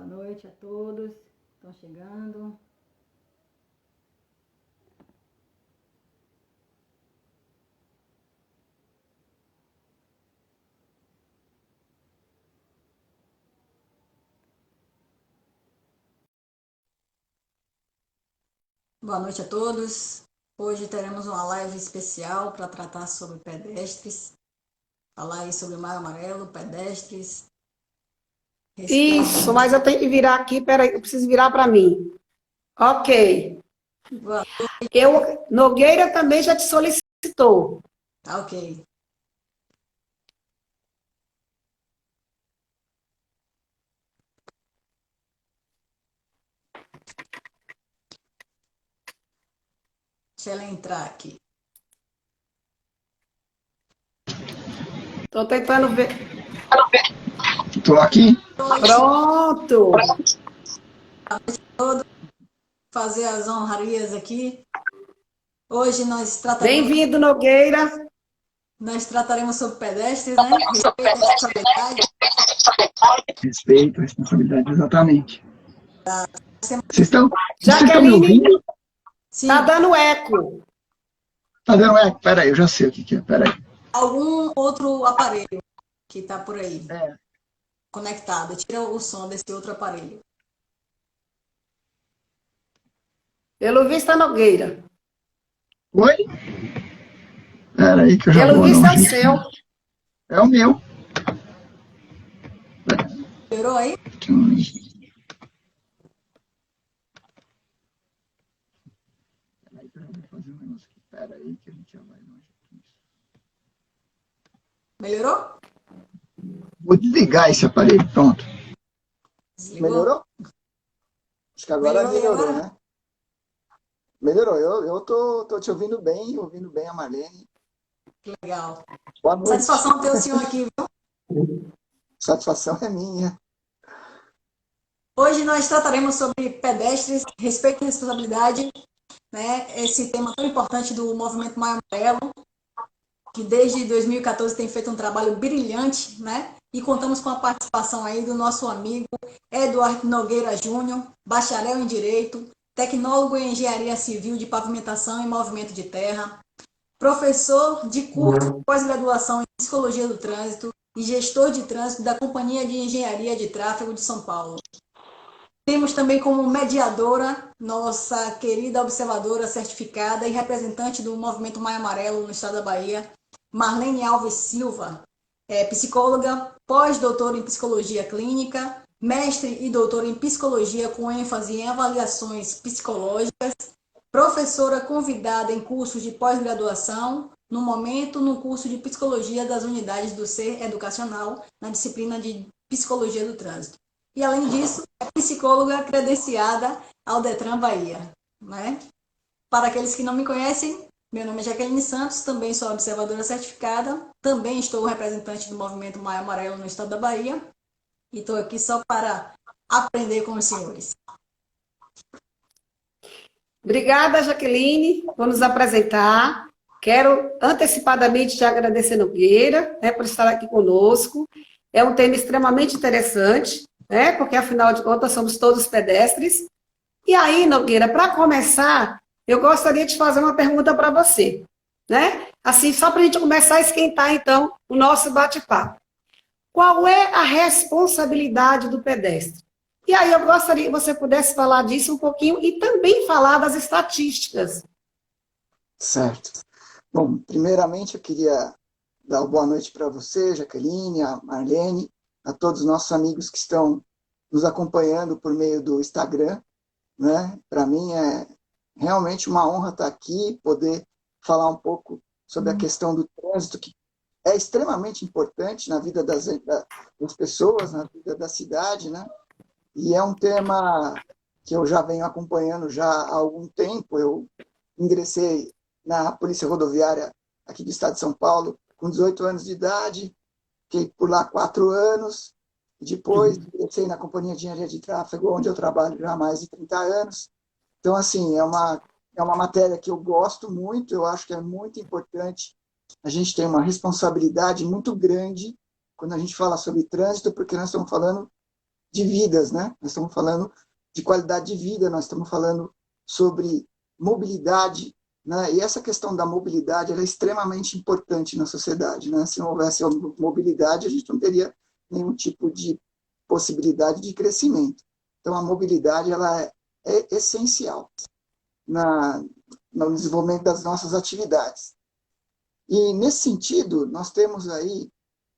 Boa noite a todos. Estão chegando. Boa noite a todos. Hoje teremos uma live especial para tratar sobre pedestres. Falar aí sobre o Maio Amarelo, pedestres. Isso, mas eu tenho que virar aqui, peraí, eu preciso virar para mim. Ok. Boa noite. Nogueira também já te solicitou. Tá ok. Deixa ela entrar aqui. Estou tentando ver. Estou aqui. Pronto. Fazer as honrarias aqui. Hoje Bem-vindo, Nogueira. nós trataremos sobre pedestres, né? Respeito e responsabilidade. Respeito, responsabilidade, exatamente. Vocês estão me Jaqueline, ouvindo? Sim. tá dando eco. Tá dando eco? Peraí, eu já sei o que é. Peraí. Algum outro aparelho que está por aí É. conectado. Tira o som desse outro aparelho. Pelo visto é Nogueira. Oi? Peraí que eu já Pelo vou visto dar é o seu. É o meu. Melhorou aí? Peraí que a gente já vai longe aqui. Melhorou? Vou desligar esse aparelho, pronto. Desligou? Melhorou? Acho que agora melhorou, agora? né? Melhorou. Eu tô te ouvindo bem a Marlene. Que legal. Boa noite. Satisfação ter o senhor aqui, viu? Satisfação é minha. Hoje nós trataremos sobre pedestres, respeito e responsabilidade, né? Esse tema tão importante do movimento Maio Amarelo, que desde 2014 tem feito um trabalho brilhante, né? E contamos com a participação aí do nosso amigo Eduardo Nogueira Júnior, bacharel em Direito, tecnólogo em Engenharia Civil de Pavimentação e Movimento de Terra, professor de curso de pós-graduação em Psicologia do Trânsito e gestor de trânsito da Companhia de Engenharia de Tráfego de São Paulo. Temos também como mediadora nossa querida observadora certificada e representante do Movimento Maio Amarelo no estado da Bahia, Marlene Alves Silva, psicóloga, pós-doutora em Psicologia Clínica, mestre e doutora em Psicologia com ênfase em avaliações psicológicas, professora convidada em cursos de pós-graduação, no momento no curso de Psicologia das Unidades do Ser Educacional, na disciplina de Psicologia do Trânsito. E, além disso, é psicóloga credenciada ao Detran Bahia, né? Para aqueles que não me conhecem, meu nome é Jaqueline Santos, também sou observadora certificada, também estou representante do Movimento Maio Amarelo no estado da Bahia e estou aqui só para aprender com os senhores. Obrigada, Jaqueline, por nos apresentar. Quero antecipadamente te agradecer, Nogueira, né, por estar aqui conosco. É um tema extremamente interessante, né, porque, afinal de contas, somos todos pedestres. E aí, Nogueira, para começar, eu gostaria de fazer uma pergunta para você, né? Assim, só para a gente começar a esquentar, então, o nosso bate-papo. Qual é a responsabilidade do pedestre? E aí eu gostaria que você pudesse falar disso um pouquinho e também falar das estatísticas. Certo. Bom, primeiramente eu queria dar uma boa noite para você, Jaqueline, a Marlene, a todos os nossos amigos que estão nos acompanhando por meio do Instagram, né? Para mim é realmente uma honra estar aqui, poder falar um pouco sobre a questão do trânsito, que é extremamente importante na vida das pessoas, na vida da cidade, né? E é um tema que eu já venho acompanhando já há algum tempo. Eu ingressei na Polícia Rodoviária aqui do estado de São Paulo com 18 anos de idade, fiquei por lá 4 anos, depois ingressei na Companhia de Engenharia de Tráfego, onde eu trabalho já há mais de 30 anos. Então, assim, é uma matéria que eu gosto muito, eu acho que é muito importante. A gente tem uma responsabilidade muito grande quando a gente fala sobre trânsito, porque nós estamos falando de vidas, né? Nós estamos falando de qualidade de vida, nós estamos falando sobre mobilidade, né? E essa questão da mobilidade ela é extremamente importante na sociedade, né? Se não houvesse mobilidade, a gente não teria nenhum tipo de possibilidade de crescimento. Então, a mobilidade ela é essencial no desenvolvimento das nossas atividades. E, nesse sentido, nós temos aí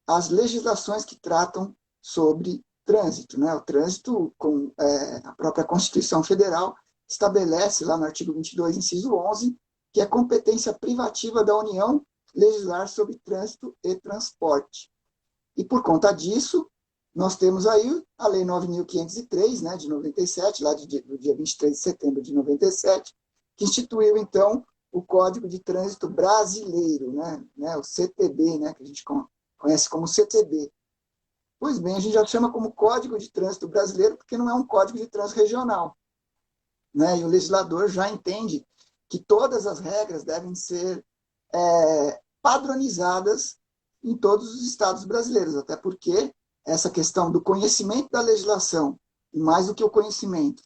as legislações que tratam sobre trânsito, né? O trânsito, com a própria Constituição Federal, estabelece lá no artigo 22, inciso 11, que é competência privativa da União legislar sobre trânsito e transporte. E, por conta disso, nós temos aí a Lei 9.503, né, de 97, lá do dia 23 de setembro de 97, que instituiu, então, o Código de Trânsito Brasileiro, né, o CTB, né, que a gente conhece como CTB. Pois bem, a gente já chama como Código de Trânsito Brasileiro porque não é um Código de Trânsito regional, né, e o legislador já entende que todas as regras devem ser padronizadas em todos os estados brasileiros, até porque essa questão do conhecimento da legislação, e mais do que o conhecimento,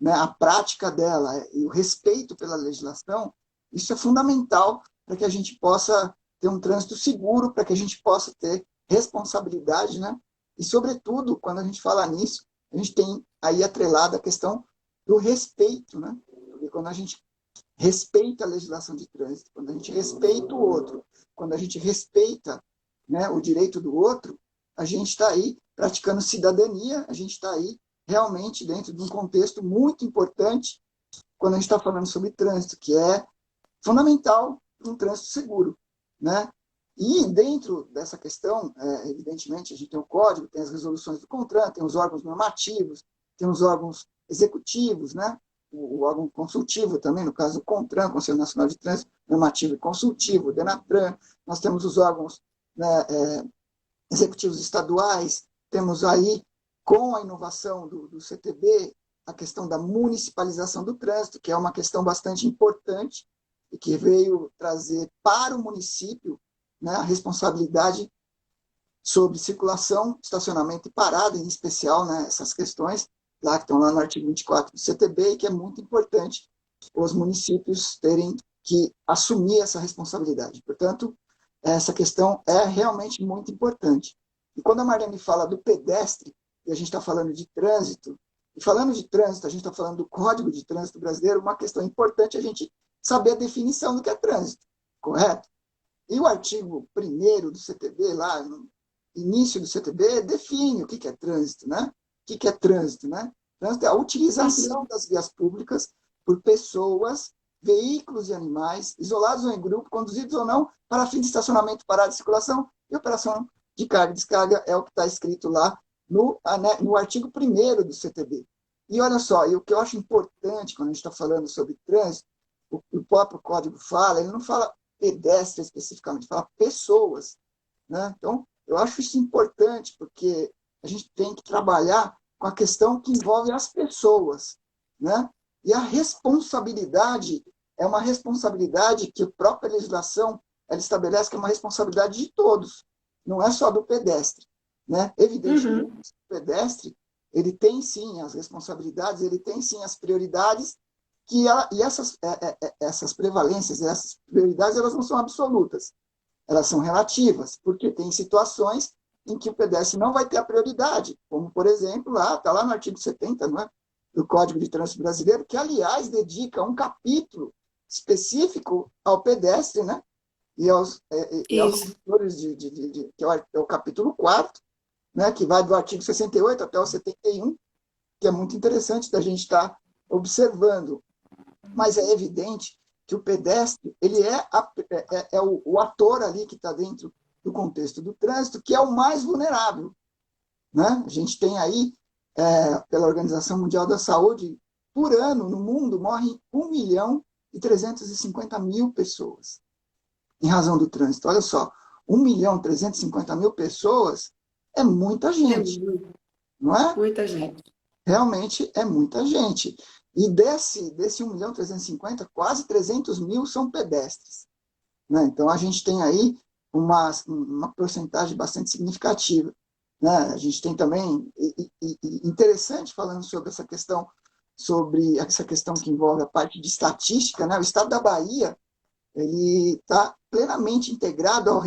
né, a prática dela e o respeito pela legislação, isso é fundamental para que a gente possa ter um trânsito seguro, para que a gente possa ter responsabilidade, né? E, sobretudo, quando a gente fala nisso, a gente tem aí atrelada a questão do respeito, né? Porque quando a gente respeita a legislação de trânsito, quando a gente respeita o outro, quando a gente respeita, né, o direito do outro, a gente está aí praticando cidadania, a gente está aí realmente dentro de um contexto muito importante quando a gente está falando sobre trânsito, que é fundamental para um trânsito seguro, né? E dentro dessa questão, evidentemente, a gente tem o código, tem as resoluções do CONTRAN, tem os órgãos normativos, tem os órgãos executivos, né? O órgão consultivo também, no caso do CONTRAN, Conselho Nacional de Trânsito, normativo e consultivo, o DENATRAN, nós temos os órgãos, né, executivos estaduais, temos aí, com a inovação do CTB, a questão da municipalização do trânsito, que é uma questão bastante importante e que veio trazer para o município, né, a responsabilidade sobre circulação, estacionamento e parada, em especial, né, essas questões lá que estão lá no artigo 24 do CTB, e que é muito importante os municípios terem que assumir essa responsabilidade. Portanto, essa questão é realmente muito importante. E quando a Marlene fala do pedestre, e a gente está falando de trânsito, e falando de trânsito, a gente está falando do Código de Trânsito Brasileiro, uma questão importante é a gente saber a definição do que é trânsito, correto? E o artigo 1º do CTB, lá no início do CTB, define o que é trânsito, né? O que é trânsito, né? Trânsito é a utilização das vias públicas por pessoas, veículos e animais, isolados ou em grupo, conduzidos ou não, para fim de estacionamento, parada de circulação e operação de carga e descarga, é o que está escrito lá no artigo 1º do CTB. E olha só, e o que eu acho importante quando a gente está falando sobre trânsito, o próprio código fala, ele não fala pedestre especificamente, fala pessoas, né? Então, eu acho isso importante, porque a gente tem que trabalhar com a questão que envolve as pessoas, né? E a responsabilidade é uma responsabilidade que a própria legislação ela estabelece que é uma responsabilidade de todos, não é só do pedestre, né? Evidentemente, o pedestre ele tem sim as responsabilidades, ele tem sim as prioridades, e essas prevalências, essas prioridades, elas não são absolutas, elas são relativas, porque tem situações em que o pedestre não vai ter a prioridade, como, por exemplo, está lá no artigo 70, não é? Do Código de Trânsito Brasileiro, que, aliás, dedica um capítulo específico ao pedestre, né? E aos autores que é o capítulo 4, né? Que vai do artigo 68 até o 71, que é muito interessante da gente estar observando. Mas é evidente que o pedestre ele é o ator ali que está dentro do contexto do trânsito, que é o mais vulnerável, né? A gente tem aí, pela Organização Mundial da Saúde, por ano, no mundo, morrem 1.350.000 pessoas em razão do trânsito. Olha só, 1.350.000 pessoas é muita gente, não é? Muita gente. Realmente é muita gente. E desse 1.350.000, quase 300.000 são pedestres, né? Então, a gente tem aí uma porcentagem bastante significativa, né? A gente tem também, interessante falando sobre essa questão que envolve a parte de estatística, né? O estado da Bahia, ele está plenamente integrado ao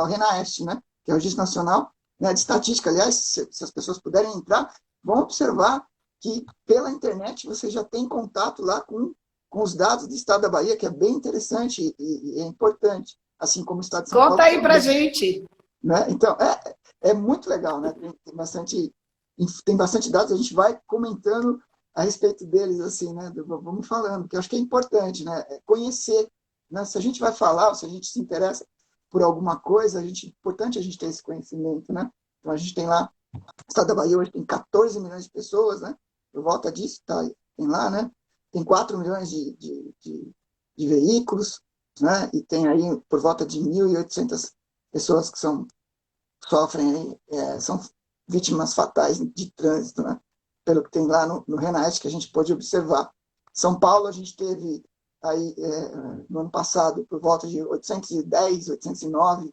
RENAEST, né? Que é o Registro Nacional, né, de Estatística. Aliás, se as pessoas puderem entrar, vão observar que pela internet você já tem contato lá com os dados do estado da Bahia, que é bem interessante e é importante, assim como o estado de São Paulo. Conta aí pra gente. Né? Então, é muito legal, né? Tem bastante dados, a gente vai comentando a respeito deles, assim, né? Vamos falando, que eu acho que é importante, né? Conhecer, né? Se a gente vai falar, ou se a gente se interessa por alguma coisa, é importante a gente ter esse conhecimento, né? Então, a gente tem lá, o estado da Bahia hoje tem 14 milhões de pessoas, né? Por volta disso, tem lá, né? Tem 4 milhões de veículos, né? E tem aí por volta de 1.800 pessoas que sofrem, são vítimas fatais de trânsito, né? Pelo que tem lá no RENAEST, que a gente pôde observar. São Paulo, a gente teve aí, no ano passado, por volta de 810, 809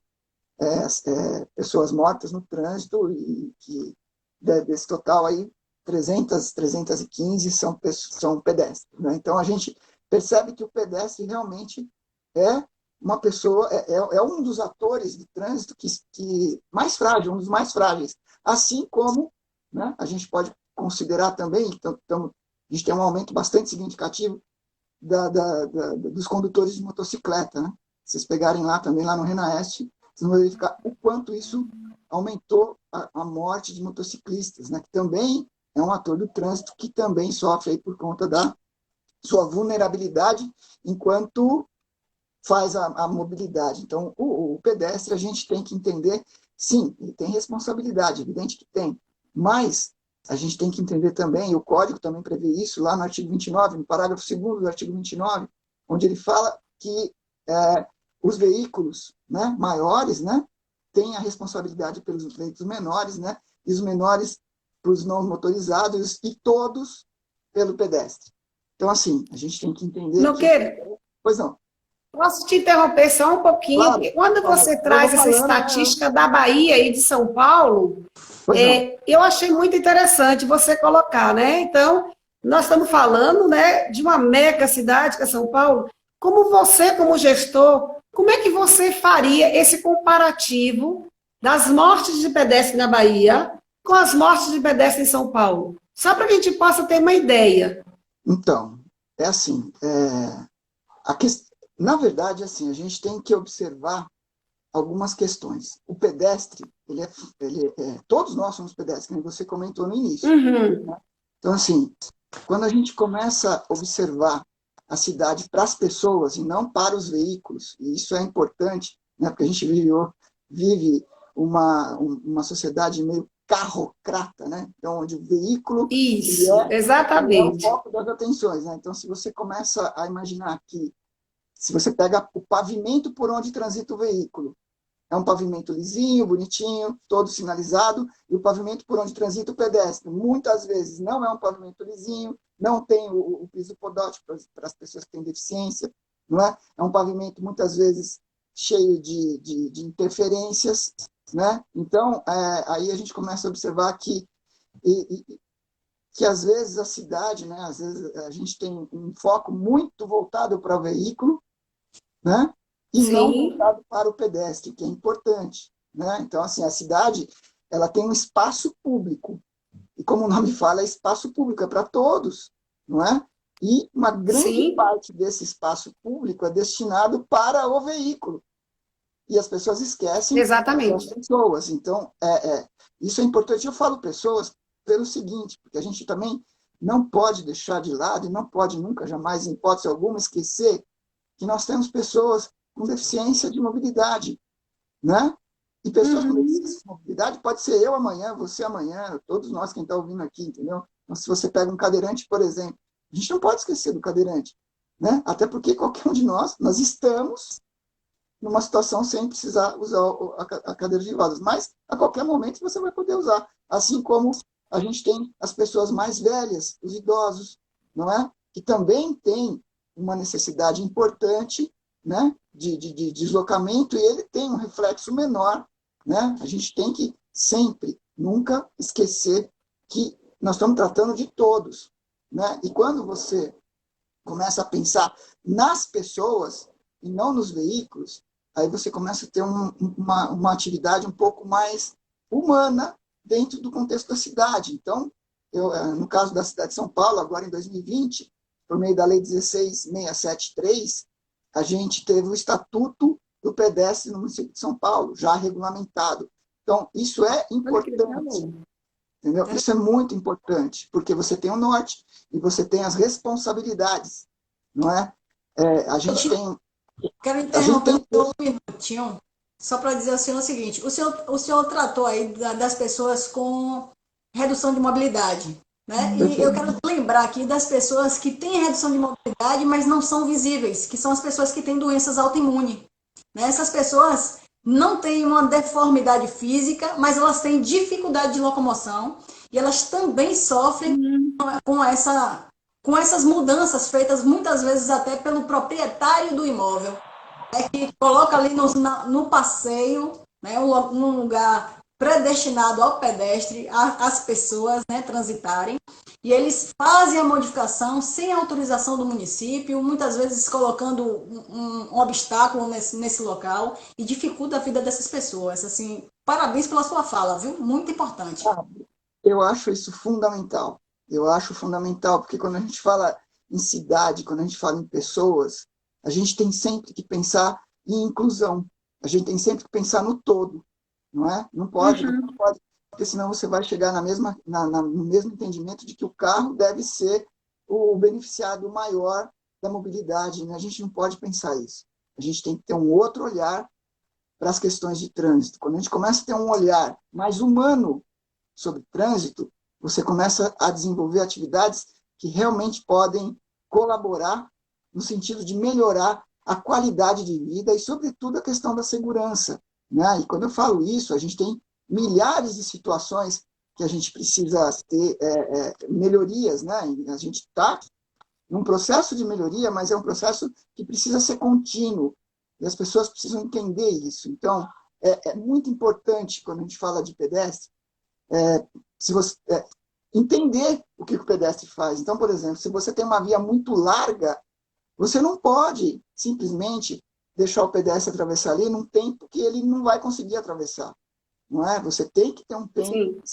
pessoas mortas no trânsito, e que desse total aí, 315 são pedestres, né? Então, a gente percebe que o pedestre realmente é uma pessoa, é um dos atores de trânsito que mais frágil, um dos mais frágeis. Assim como, né, a gente pode considerar também, a gente tem um aumento bastante significativo dos condutores de motocicleta, né? Se vocês pegarem lá também, lá no RENAEST, vocês vão verificar o quanto isso aumentou a morte de motociclistas, né? Que também é um ator do trânsito, que também sofre aí por conta da sua vulnerabilidade enquanto faz a mobilidade. Então, o pedestre, a gente tem que entender, sim, ele tem responsabilidade, evidente que tem, mas a gente tem que entender também, e o Código também prevê isso, lá no artigo 29, no parágrafo 2º do artigo 29, onde ele fala que os veículos, né, maiores, né, têm a responsabilidade pelos veículos menores, né, e os menores para os não motorizados, e todos pelo pedestre. Então, assim, a gente tem que entender Nogueira, Pois não. posso te interromper só um pouquinho? Claro, Porque quando você traz essa estatística da Bahia e de São Paulo, eu achei muito interessante você colocar, né? Então, nós estamos falando, né, de uma mega cidade que é São Paulo. Como você, como gestor, como é que você faria esse comparativo das mortes de pedestre na Bahia com as mortes de pedestre em São Paulo? Só para que a gente possa ter uma ideia. Então, é assim, na verdade, assim, a gente tem que observar algumas questões. O pedestre, todos nós somos pedestres, como você comentou no início. Uhum. Né? Então, assim, quando a gente começa a observar a cidade para as pessoas e não para os veículos, e isso é importante, né, porque a gente vive uma sociedade meio carrocrata, né? Então, onde o veículo Isso, ele exatamente. é o foco das atenções. Né? Então, se você começa a imaginar que, se você pega o pavimento por onde transita o veículo, é um pavimento lisinho, bonitinho, todo sinalizado, e o pavimento por onde transita o pedestre, muitas vezes não é um pavimento lisinho, não tem o piso podótico para as pessoas que têm deficiência, não é? É um pavimento, muitas vezes, cheio de interferências, né? Então, aí a gente começa a observar que às vezes a cidade, né? Às vezes a gente tem um foco muito voltado para o veículo, né? E Sim. não voltado para o pedestre, que é importante, né? Então, assim, a cidade, ela tem um espaço público, e como o nome fala, é espaço público, é para todos, não é? E uma grande parte desse espaço público é destinado para o veículo, e as pessoas esquecem Exatamente. das pessoas. Então, isso é importante. Eu falo pessoas pelo seguinte, porque a gente também não pode deixar de lado, e não pode nunca, jamais, em hipótese alguma, esquecer que nós temos pessoas com deficiência de mobilidade, né? E pessoas com deficiência de mobilidade pode ser eu amanhã, você amanhã, todos nós, quem está ouvindo aqui, entendeu? Então, se você pega um cadeirante, por exemplo, a gente não pode esquecer do cadeirante, né? Até porque qualquer um de nós estamos numa situação sem precisar usar a cadeira de rodas, mas a qualquer momento você vai poder usar, assim como a gente tem as pessoas mais velhas, os idosos, não é? Que também têm uma necessidade importante, né, de deslocamento, e ele tem um reflexo menor, né? A gente tem que sempre nunca esquecer que nós estamos tratando de todos, né? E quando você começa a pensar nas pessoas e não nos veículos, aí você começa a ter uma atividade um pouco mais humana dentro do contexto da cidade. Então, no caso da cidade de São Paulo, agora em 2020, por meio da Lei 16.673, a gente teve o Estatuto do Pedestre no município de São Paulo, já regulamentado. Então, isso é importante. Entendeu? Isso é muito importante, porque você tem o norte e você tem as responsabilidades, não é? A gente tem... Quero interromper um minutinho, só para dizer ao senhor o seguinte, o senhor tratou aí das pessoas com redução de mobilidade, né? E eu quero lembrar aqui das pessoas que têm redução de mobilidade, mas não são visíveis, que são as pessoas que têm doenças autoimunes, né? Essas pessoas não têm uma deformidade física, mas elas têm dificuldade de locomoção e elas também sofrem com essas mudanças feitas muitas vezes até pelo proprietário do imóvel, que coloca ali no passeio, né, num lugar predestinado ao pedestre, às pessoas, né, transitarem, e eles fazem a modificação sem autorização do município, muitas vezes colocando um obstáculo nesse local e dificulta a vida dessas pessoas. Assim, parabéns pela sua fala, viu? Muito importante. Eu acho isso fundamental. Eu acho fundamental, porque quando a gente fala em cidade, quando a gente fala em pessoas, a gente tem sempre que pensar em inclusão. A gente tem sempre que pensar no todo, não é? Não pode, porque senão você vai chegar no mesmo entendimento de que o carro deve ser o beneficiado maior da mobilidade, né? A gente não pode pensar isso. A gente tem que ter um outro olhar para as questões de trânsito. Quando a gente começa a ter um olhar mais humano sobre trânsito, você começa a desenvolver atividades que realmente podem colaborar no sentido de melhorar a qualidade de vida e, sobretudo, a questão da segurança, né? E quando eu falo isso, a gente tem milhares de situações que a gente precisa ter melhorias, né? A gente está num processo de melhoria, mas é um processo que precisa ser contínuo, e as pessoas precisam entender isso. Então, é muito importante, quando a gente fala de pedestre, se você entender o que o pedestre faz. Então, por exemplo, se você tem uma via muito larga, você não pode simplesmente deixar o pedestre atravessar ali num tempo que ele não vai conseguir atravessar, não é? Você tem que ter um tempo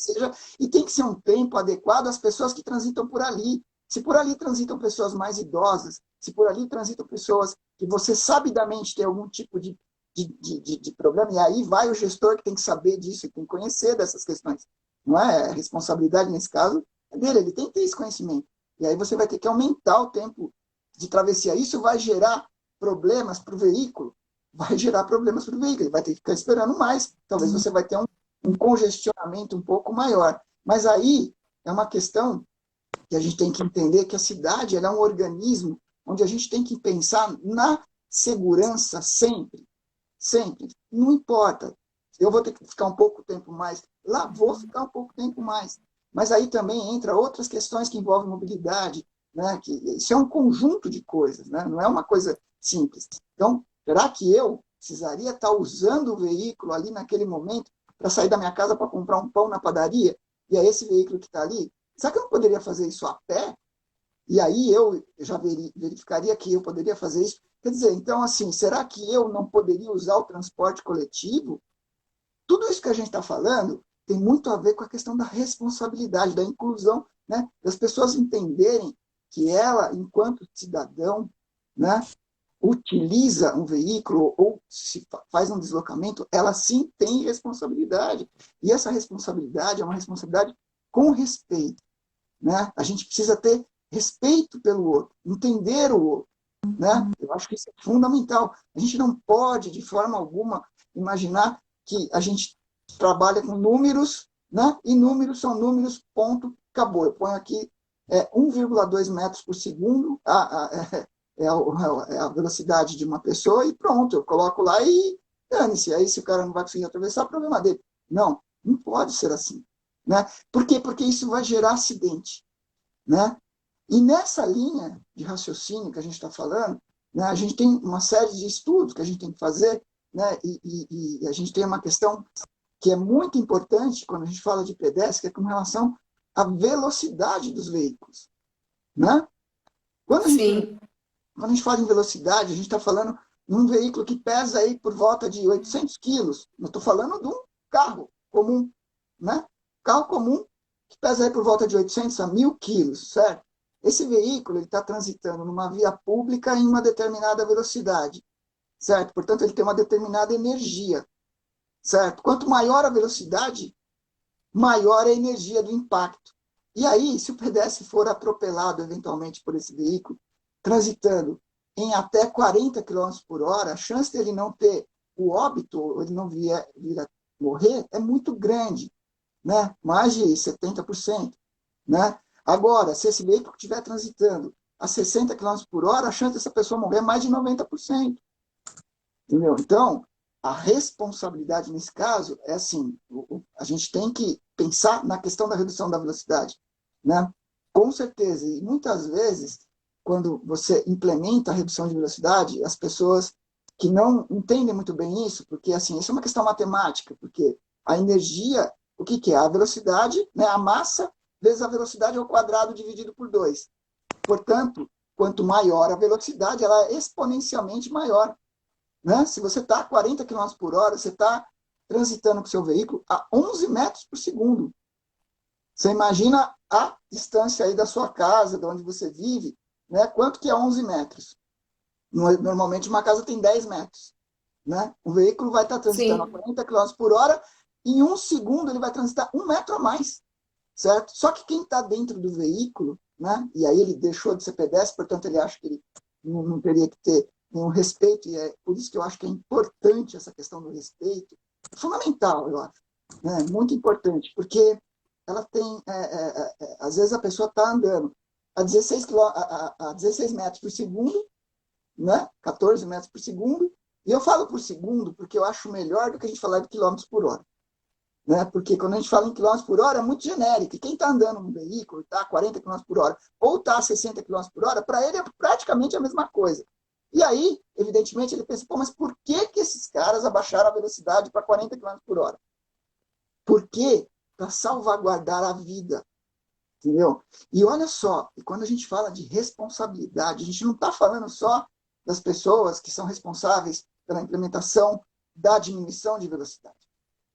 e tem que ser um tempo adequado às pessoas que transitam por ali. Se por ali transitam pessoas mais idosas, se por ali transitam pessoas que você sabidamente tem algum tipo de problema, e aí vai o gestor que tem que saber disso, que tem que conhecer dessas questões. Não é? A responsabilidade, nesse caso, é dele, ele tem que ter esse conhecimento. E aí você vai ter que aumentar o tempo de travessia. Isso vai gerar problemas para o veículo, ele vai ter que ficar esperando mais. Talvez você vai ter um congestionamento um pouco maior. Mas aí é uma questão que a gente tem que entender que a cidade ela é um organismo onde a gente tem que pensar na segurança sempre. Sempre. Não importa. Eu vou ter que ficar um pouco tempo mais. Lá vou ficar um pouco tempo mais. Mas aí também entra outras questões que envolvem mobilidade, né? Que isso é um conjunto de coisas, né? Não é uma coisa simples. Então, será que eu precisaria estar usando o veículo ali naquele momento para sair da minha casa para comprar um pão na padaria? E é esse veículo que está ali? Será que eu não poderia fazer isso a pé? E aí eu já verificaria que eu poderia fazer isso. Quer dizer, então, assim, será que eu não poderia usar o transporte coletivo? Tudo isso que a gente está falando tem muito a ver com a questão da responsabilidade, da inclusão, né? Das pessoas entenderem que ela, enquanto cidadão, né, utiliza um veículo ou se faz um deslocamento, ela sim tem responsabilidade. E essa responsabilidade é uma responsabilidade com respeito, né? A gente precisa ter respeito pelo outro, entender o outro, né? Eu acho que isso é fundamental. A gente não pode, de forma alguma, imaginar que a gente trabalha com números, né? E números são números, ponto, acabou. Eu ponho aqui 1,2 metros por segundo, é a velocidade de uma pessoa, e pronto, eu coloco lá e dane-se. Aí, se o cara não vai conseguir atravessar, é o problema dele. Não, não pode ser assim, né? Por quê? Porque isso vai gerar acidente, né? E nessa linha de raciocínio que a gente está falando, né, a gente tem uma série de estudos que a gente tem que fazer, né, e a gente tem uma questão que é muito importante quando a gente fala de pedestre, que é com relação à velocidade dos veículos. Né? Quando a gente, quando a gente fala em velocidade, a gente está falando de um veículo que pesa aí por volta de 800 quilos. Eu estou falando de um carro comum. Né? Carro comum que pesa aí por volta de 800 a 1.000 quilos, certo? Esse veículo está transitando numa via pública em uma determinada velocidade, certo? Portanto, ele tem uma determinada energia, certo? Quanto maior a velocidade, maior a energia do impacto. E aí, se o pedestre for atropelado eventualmente por esse veículo, transitando em até 40 km por hora, a chance dele não ter o óbito, ou ele não vir a morrer, é muito grande, né? Mais de 70%. Né? Agora, se esse veículo estiver transitando a 60 km por hora, a chance dessa pessoa morrer é mais de 90%. Entendeu? Então, a responsabilidade nesse caso é assim, a gente tem que pensar na questão da redução da velocidade. Né? Com certeza, e muitas vezes, quando você implementa a redução de velocidade, as pessoas que não entendem muito bem isso, porque assim, isso é uma questão matemática, porque a energia, o que é? A velocidade, né? A massa vezes a velocidade ao quadrado dividido por 2. Portanto, quanto maior a velocidade, ela é exponencialmente maior. Né? Se você está a 40 km por hora, você está transitando com o seu veículo a 11 metros por segundo. Você imagina a distância aí da sua casa, de onde você vive, né? Quanto que é 11 metros? Normalmente uma casa tem 10 metros. Né? O veículo vai estar transitando a 40 km por hora, em 1 segundo ele vai transitar 1 metro a mais. Certo? Só que quem está dentro do veículo, né? E aí ele deixou de ser pedestre, portanto ele acha que ele não teria que ter nenhum respeito, e é por isso que eu acho que é importante essa questão do respeito, é fundamental, eu acho, né? Muito importante, porque ela tem, às vezes a pessoa está andando a 16 metros por segundo, né? 14 metros por segundo, e eu falo por segundo porque eu acho melhor do que a gente falar de quilômetros por hora. Né? Porque quando a gente fala em quilômetros por hora, é muito genérico. E quem está andando num veículo, está a 40 km por hora, ou está a 60 km por hora, para ele é praticamente a mesma coisa. E aí, evidentemente, ele pensa, pô, mas por que esses caras abaixaram a velocidade para 40 km por hora? Por quê? Para salvaguardar a vida. Entendeu? E olha só, e quando a gente fala de responsabilidade, a gente não está falando só das pessoas que são responsáveis pela implementação da diminuição de velocidade.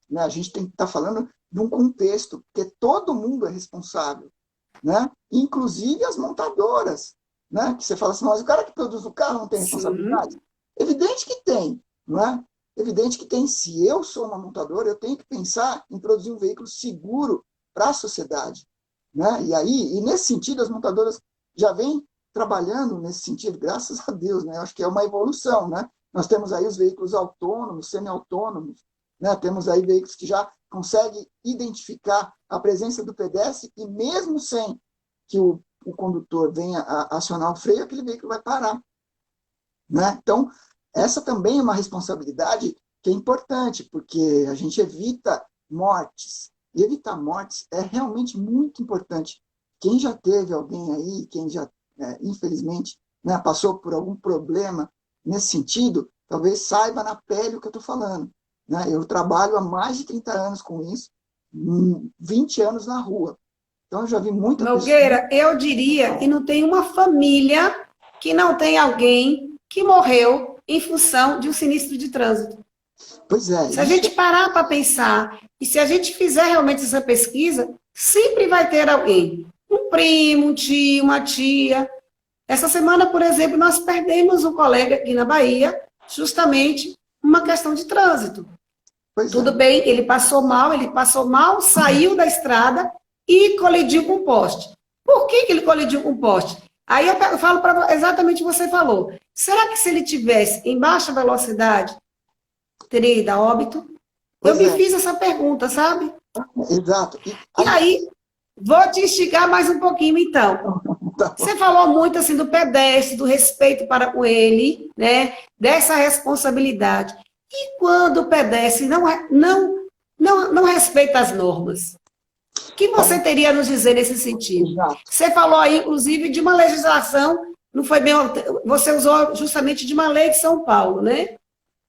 Né? A gente tem que estar falando de um contexto, porque todo mundo é responsável, né? Inclusive as montadoras, né? Que você fala assim, mas o cara que produz o carro não tem responsabilidade? Sim. Evidente que tem, não é? Evidente que tem. Se eu sou uma montadora, eu tenho que pensar em produzir um veículo seguro para a sociedade, né? E aí, e nesse sentido, as montadoras já vêm trabalhando nesse sentido, graças a Deus, né? Eu acho que é uma evolução, né? Nós temos aí os veículos autônomos, semi-autônomos, né? Temos aí veículos que já conseguem identificar a presença do pedestre e mesmo sem que o condutor venha a acionar o freio, aquele veículo vai parar. Né? Então, essa também é uma responsabilidade que é importante, porque a gente evita mortes. E evitar mortes é realmente muito importante. Quem já teve alguém aí, quem já, infelizmente, né, passou por algum problema nesse sentido, talvez saiba na pele o que eu estou falando. Né? Eu trabalho há mais de 30 anos com isso, 20 anos na rua. Então, eu já vi muita Nogueira, eu diria que não tem uma família que não tem alguém que morreu em função de um sinistro de trânsito. Pois é. Se a gente parar para pensar, e se a gente fizer realmente essa pesquisa, sempre vai ter alguém. Um primo, um tio, uma tia. Essa semana, por exemplo, nós perdemos um colega aqui na Bahia, justamente uma questão de trânsito. Tudo bem, ele passou mal, saiu da estrada e colidiu com o poste. Por que ele colidiu com o poste? Aí eu falo para exatamente o que você falou. Será que se ele tivesse em baixa velocidade, teria ido a óbito? Eu me fiz essa pergunta, sabe? Exato. E aí, vou te instigar mais um pouquinho, então. Você falou muito assim do pedestre, do respeito para com ele, né? Dessa responsabilidade. E quando o pedestre não respeita as normas? O que você teria a nos dizer nesse sentido? Exato. Você falou aí, inclusive, de uma legislação, não foi bem, você usou justamente de uma lei de São Paulo, né?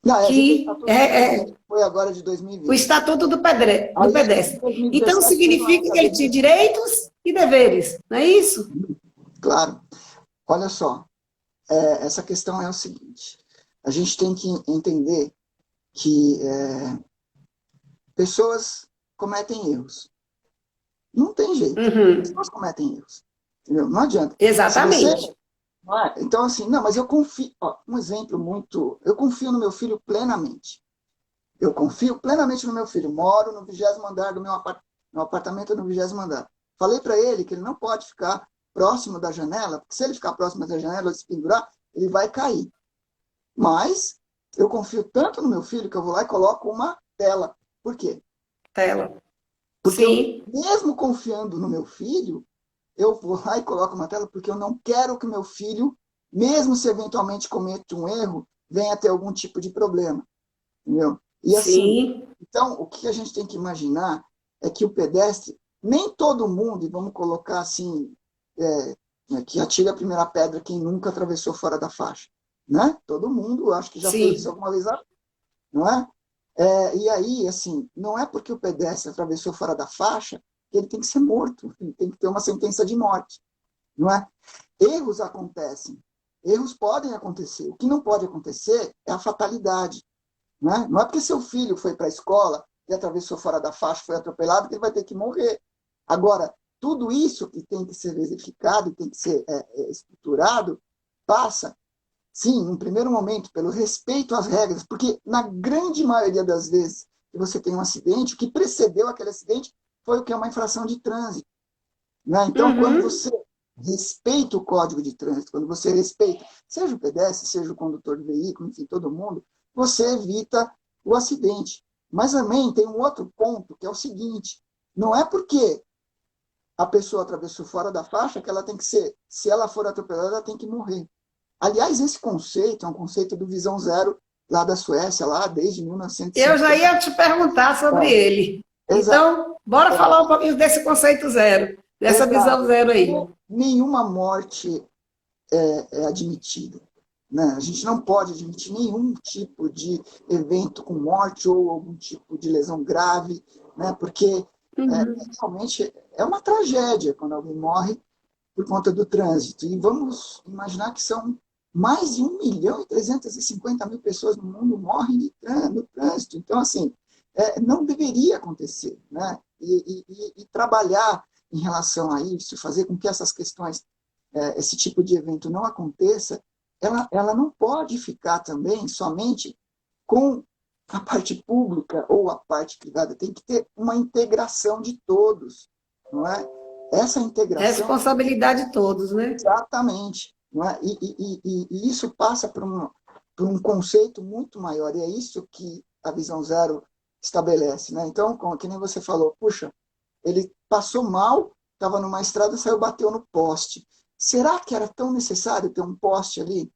Não, a gente que foi agora de o 2020. Estatuto do Aí, Pedestre. em 2017, Então, teve uma significa que ele tinha direitos e deveres, não é isso? Claro. Olha só, essa questão é o seguinte. A gente tem que entender que pessoas cometem erros. Não tem jeito. Uhum. Pessoas cometem erros. Entendeu? Não adianta. Se você... Exatamente. Então, assim, não, mas eu confio... Ó, um exemplo muito... Eu confio no meu filho plenamente. Eu confio plenamente no meu filho. Moro no 20º andar do meu apartamento no 20º andar. Falei para ele que ele não pode ficar próximo da janela, porque se ele ficar próximo da janela, se pendurar, ele vai cair. Mas eu confio tanto no meu filho que eu vou lá e coloco uma tela. Por quê? Tela. Porque Sim. mesmo confiando no meu filho, eu vou lá e coloco uma tela porque eu não quero que o meu filho, mesmo se eventualmente cometa um erro, venha ter algum tipo de problema. Entendeu? E assim, Sim. então, o que a gente tem que imaginar é que o pedestre, nem todo mundo, e vamos colocar assim, que atira a primeira pedra quem nunca atravessou fora da faixa. Né? Todo mundo, acho que já fez isso Sim. alguma vez, não é? E aí, assim, não é porque o pedestre atravessou fora da faixa que ele tem que ser morto, ele tem que ter uma sentença de morte, não é? Erros acontecem, erros podem acontecer. O que não pode acontecer é a fatalidade, não é? Não é porque seu filho foi para a escola e atravessou fora da faixa, foi atropelado, que ele vai ter que morrer. Agora, tudo isso que tem que ser verificado, tem que ser estruturado, passa, sim, num primeiro momento, pelo respeito às regras, porque na grande maioria das vezes que você tem um acidente, o que precedeu aquele acidente foi o que é uma infração de trânsito. Né? Então, quando Uhum. você respeita o código de trânsito, quando você respeita, seja o pedestre, seja o condutor do veículo, enfim, todo mundo, você evita o acidente. Mas também tem um outro ponto, que é o seguinte, não é porque a pessoa atravessou fora da faixa que ela tem que ser, se ela for atropelada, ela tem que morrer. Aliás, esse conceito é um conceito do Visão Zero, lá da Suécia, lá desde Eu já 1950. ia te perguntar sobre ele. Exato. Então, bora falar um pouquinho desse conceito zero, dessa visão Exato. zero aí. Nenhuma morte é admitida. Né? A gente não pode admitir nenhum tipo de evento com morte ou algum tipo de lesão grave, né? Porque realmente é uma tragédia quando alguém morre por conta do trânsito. E vamos imaginar que são mais de 1.350.000 pessoas no mundo morrem no trânsito. Então, assim, não deveria acontecer. Né? E trabalhar em relação a isso, fazer com que essas questões, esse tipo de evento não aconteça, ela não pode ficar também somente com a parte pública ou a parte privada. Tem que ter uma integração de todos, não é? Essa integração... Responsabilidade de todos, né? Exatamente. Não é? E isso passa por um conceito muito maior, e é isso que a Visão Zero estabelece. Né? Então, que nem você falou, puxa, ele passou mal, estava numa estrada, saiu, bateu no poste. Será que era tão necessário ter um poste ali?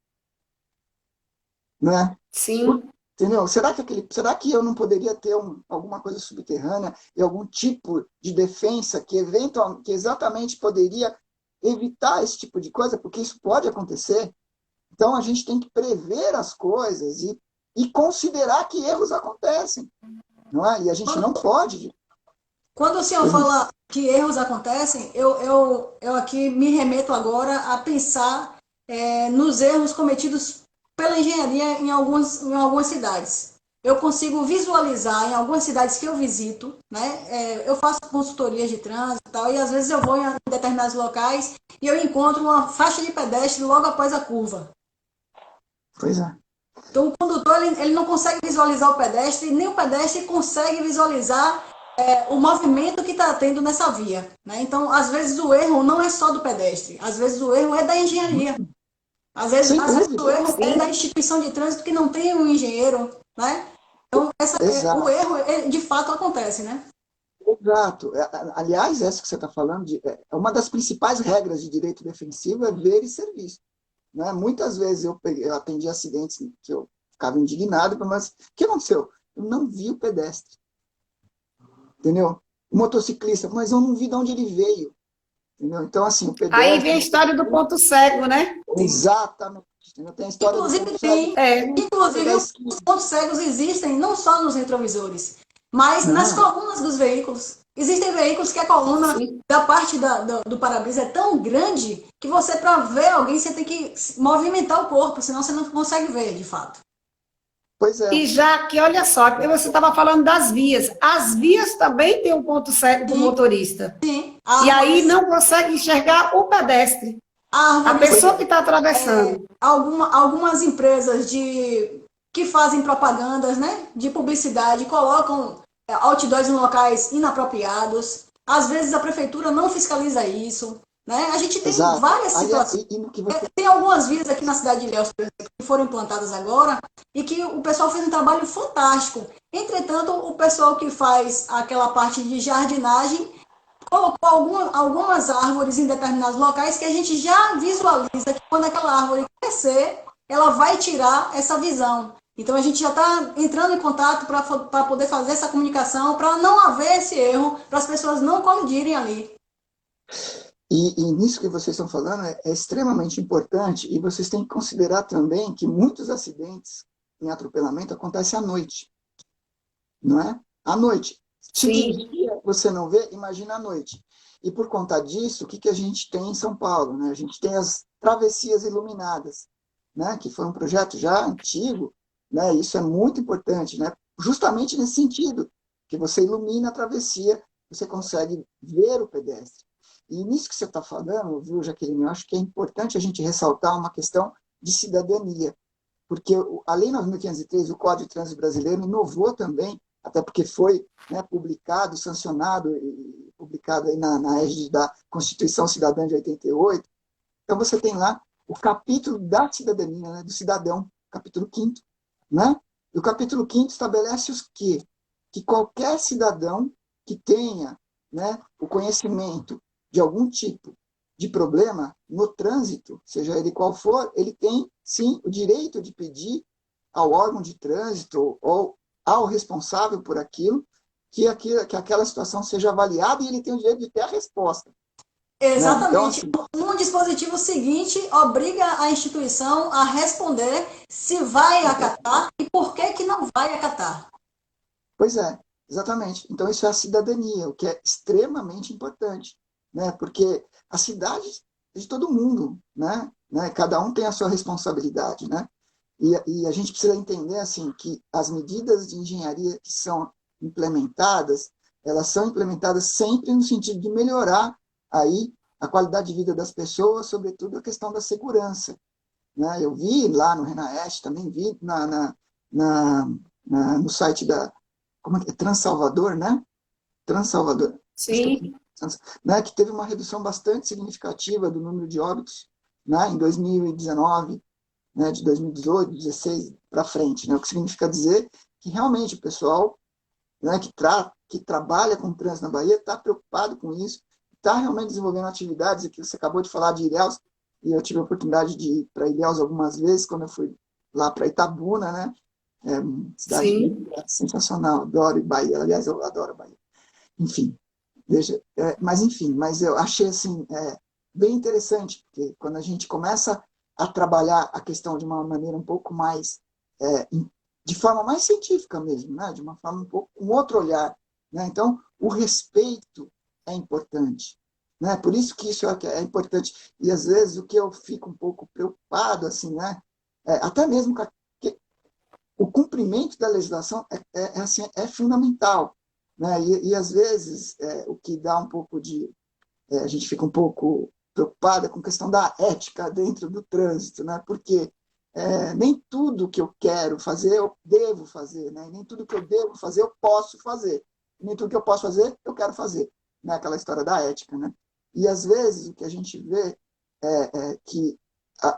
Não é? Sim. Entendeu? Será que eu não poderia ter alguma coisa subterrânea e algum tipo de defensa que exatamente poderia evitar esse tipo de coisa? Porque isso pode acontecer. Então, a gente tem que prever as coisas e considerar que erros acontecem. Não é? E a gente não pode... Quando o senhor fala que erros acontecem, eu aqui me remeto agora a pensar nos erros cometidos pela engenharia em algumas cidades. Eu consigo visualizar em algumas cidades que eu visito, né? Eu faço consultorias de trânsito e tal, e às vezes eu vou em determinados locais e eu encontro uma faixa de pedestre logo após a curva. Pois é. Então, o condutor ele não consegue visualizar o pedestre, nem o pedestre consegue visualizar o movimento que está tendo nessa via. Né? Então, às vezes, o erro não é só do pedestre, às vezes, o erro é da engenharia. Às vezes o erro é da instituição de trânsito que não tem um engenheiro. Né? Então, o erro, de fato, acontece. Né? Exato. Aliás, essa que você está falando, é uma das principais regras de direito defensivo é ver e ser visto. Né? Muitas vezes eu atendi acidentes que eu ficava indignado, mas o que aconteceu? Eu não vi o pedestre. Entendeu? O motociclista, mas eu não vi de onde ele veio. Entendeu? Então, assim, o pedestre... Aí vem a história do ponto cego, né? Exatamente. Ainda tem a história do Inclusive ponto tem, cego. inclusive os pontos cegos existem não só nos retrovisores, mas nas Não, colunas dos veículos. Existem veículos que a coluna Sim. da parte do para-brisa é tão grande que você, para ver alguém, você tem que movimentar o corpo, senão você não consegue ver, de fato. pois é. E já que, olha só, que você estava falando das vias. As vias também têm um ponto cego para o Sim, motorista. sim. E aí não consegue enxergar o pedestre, A a harmonização, pessoa que está atravessando. algumas empresas que fazem propagandas, né, de publicidade, colocam outdoors em locais inapropriados. Às vezes a prefeitura não fiscaliza isso. Né? A gente tem Exato. várias Aí, situações. e no que você... Tem algumas vias aqui na cidade de Ilhéus, por exemplo, que foram implantadas agora e que o pessoal fez um trabalho fantástico. Entretanto, o pessoal que faz aquela parte de jardinagem colocou algumas árvores em determinados locais que a gente já visualiza que quando aquela árvore crescer, ela vai tirar essa visão. Então a gente já está entrando em contato para poder fazer essa comunicação, para não haver esse erro, para as pessoas não colidirem ali. E nisso que vocês estão falando é extremamente importante, e vocês têm que considerar também que muitos acidentes em atropelamento acontecem à noite. Não é? À noite. Se de Sim, dia você não vê, imagina à noite. E por conta disso, o que a gente tem em São Paulo? Né? A gente tem as travessias iluminadas, né? Que foi um projeto já antigo, né? Isso é muito importante, né? Justamente nesse sentido, que você ilumina a travessia, você consegue ver o pedestre. E nisso que você está falando, viu, Jaqueline, eu acho que é importante a gente ressaltar uma questão de cidadania, porque a Lei 9.503, o Código de Trânsito Brasileiro, inovou também, até porque foi, né, publicado, sancionado e publicado aí na égide da Constituição Cidadã de 88. Então você tem lá o capítulo da cidadania, né, do cidadão, capítulo 5º, né? E o capítulo 5º estabelece os quê? Que qualquer cidadão que tenha, né, o conhecimento de algum tipo de problema no trânsito, seja ele qual for, ele tem, sim, o direito de pedir ao órgão de trânsito ou ao responsável por aquilo que aquela situação seja avaliada, e ele tem o direito de ter a resposta. Né? Então, Exatamente. assim, No dispositivo seguinte, obriga a instituição a responder se vai acatar e por que não vai acatar. pois é, exatamente. Então, isso é a cidadania, o que é extremamente importante, né? Porque a cidade é de todo mundo, né? Cada um tem a sua responsabilidade, né? E a gente precisa entender assim que as medidas de engenharia que são implementadas, elas são implementadas sempre no sentido de melhorar aí a qualidade de vida das pessoas, sobretudo a questão da segurança, né? Eu vi lá no Renaeste, também vi no site da como é que é? Transalvador, né? Transalvador, acho que sim. né, que teve uma redução bastante significativa do número de óbitos, né, em 2019, né, de 2018, 2016 para frente, né, o que significa dizer que realmente o pessoal, né, que trabalha com trânsito na Bahia está preocupado com isso, está realmente desenvolvendo atividades. Aqui você acabou de falar de Ilhéus, e eu tive a oportunidade de ir para Ilhéus algumas vezes, quando eu fui lá para Itabuna, né, cidade Sim. sensacional, adoro Bahia, aliás, eu adoro Bahia. Enfim, mas eu achei assim, bem interessante, porque quando a gente começa a trabalhar a questão de uma maneira um pouco mais, de forma mais científica mesmo, né? De uma forma um pouco com outro olhar, né? Então, o respeito é importante, né? Por isso que isso é importante. E às vezes o que eu fico um pouco preocupado, assim, né? Até mesmo com o cumprimento da legislação assim, é fundamental, né? E às vezes o que dá um pouco de... a gente fica um pouco preocupada com a questão da ética dentro do trânsito, né? Porque nem tudo que eu quero fazer eu devo fazer, né? Nem tudo que eu devo fazer eu posso fazer. Nem tudo que eu posso fazer eu quero fazer, né? Aquela história da ética, né? E às vezes o que a gente vê é que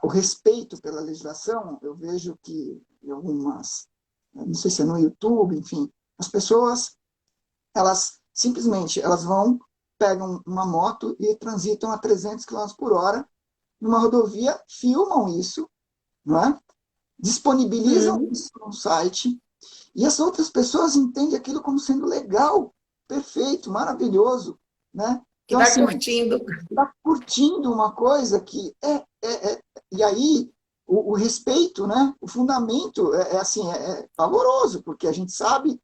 o respeito pela legislação, eu vejo que em algumas, não sei se é no YouTube, enfim, as pessoas, elas simplesmente pegam uma moto e transitam a 300 km por hora numa rodovia, filmam isso, não é? Disponibilizam isso no site, e as outras pessoas entendem aquilo como sendo legal, perfeito, maravilhoso, né? Que Então, vai assim, curtindo. está curtindo uma coisa que e aí o respeito, né? O fundamento assim, é pavoroso, porque a gente sabe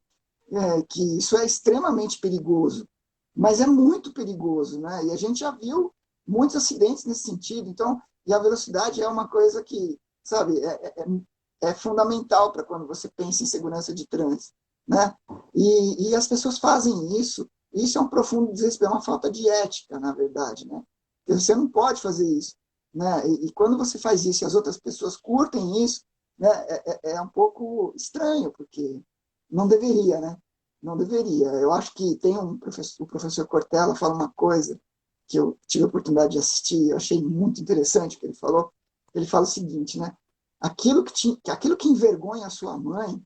que isso é extremamente perigoso, mas é muito perigoso, né? E a gente já viu muitos acidentes nesse sentido. Então, e a velocidade é uma coisa que, sabe, é fundamental para quando você pensa em segurança de trânsito, né? E as pessoas fazem isso. Isso é um profundo desrespeito, é uma falta de ética, na verdade, né? Porque você não pode fazer isso, né? E quando você faz isso e as outras pessoas curtem isso, né? É um pouco estranho, porque não deveria, né? Não deveria. Eu acho que tem o professor Cortella fala uma coisa que eu tive a oportunidade de assistir, eu achei muito interessante o que ele falou. Ele fala o seguinte, né? Aquilo que envergonha a sua mãe,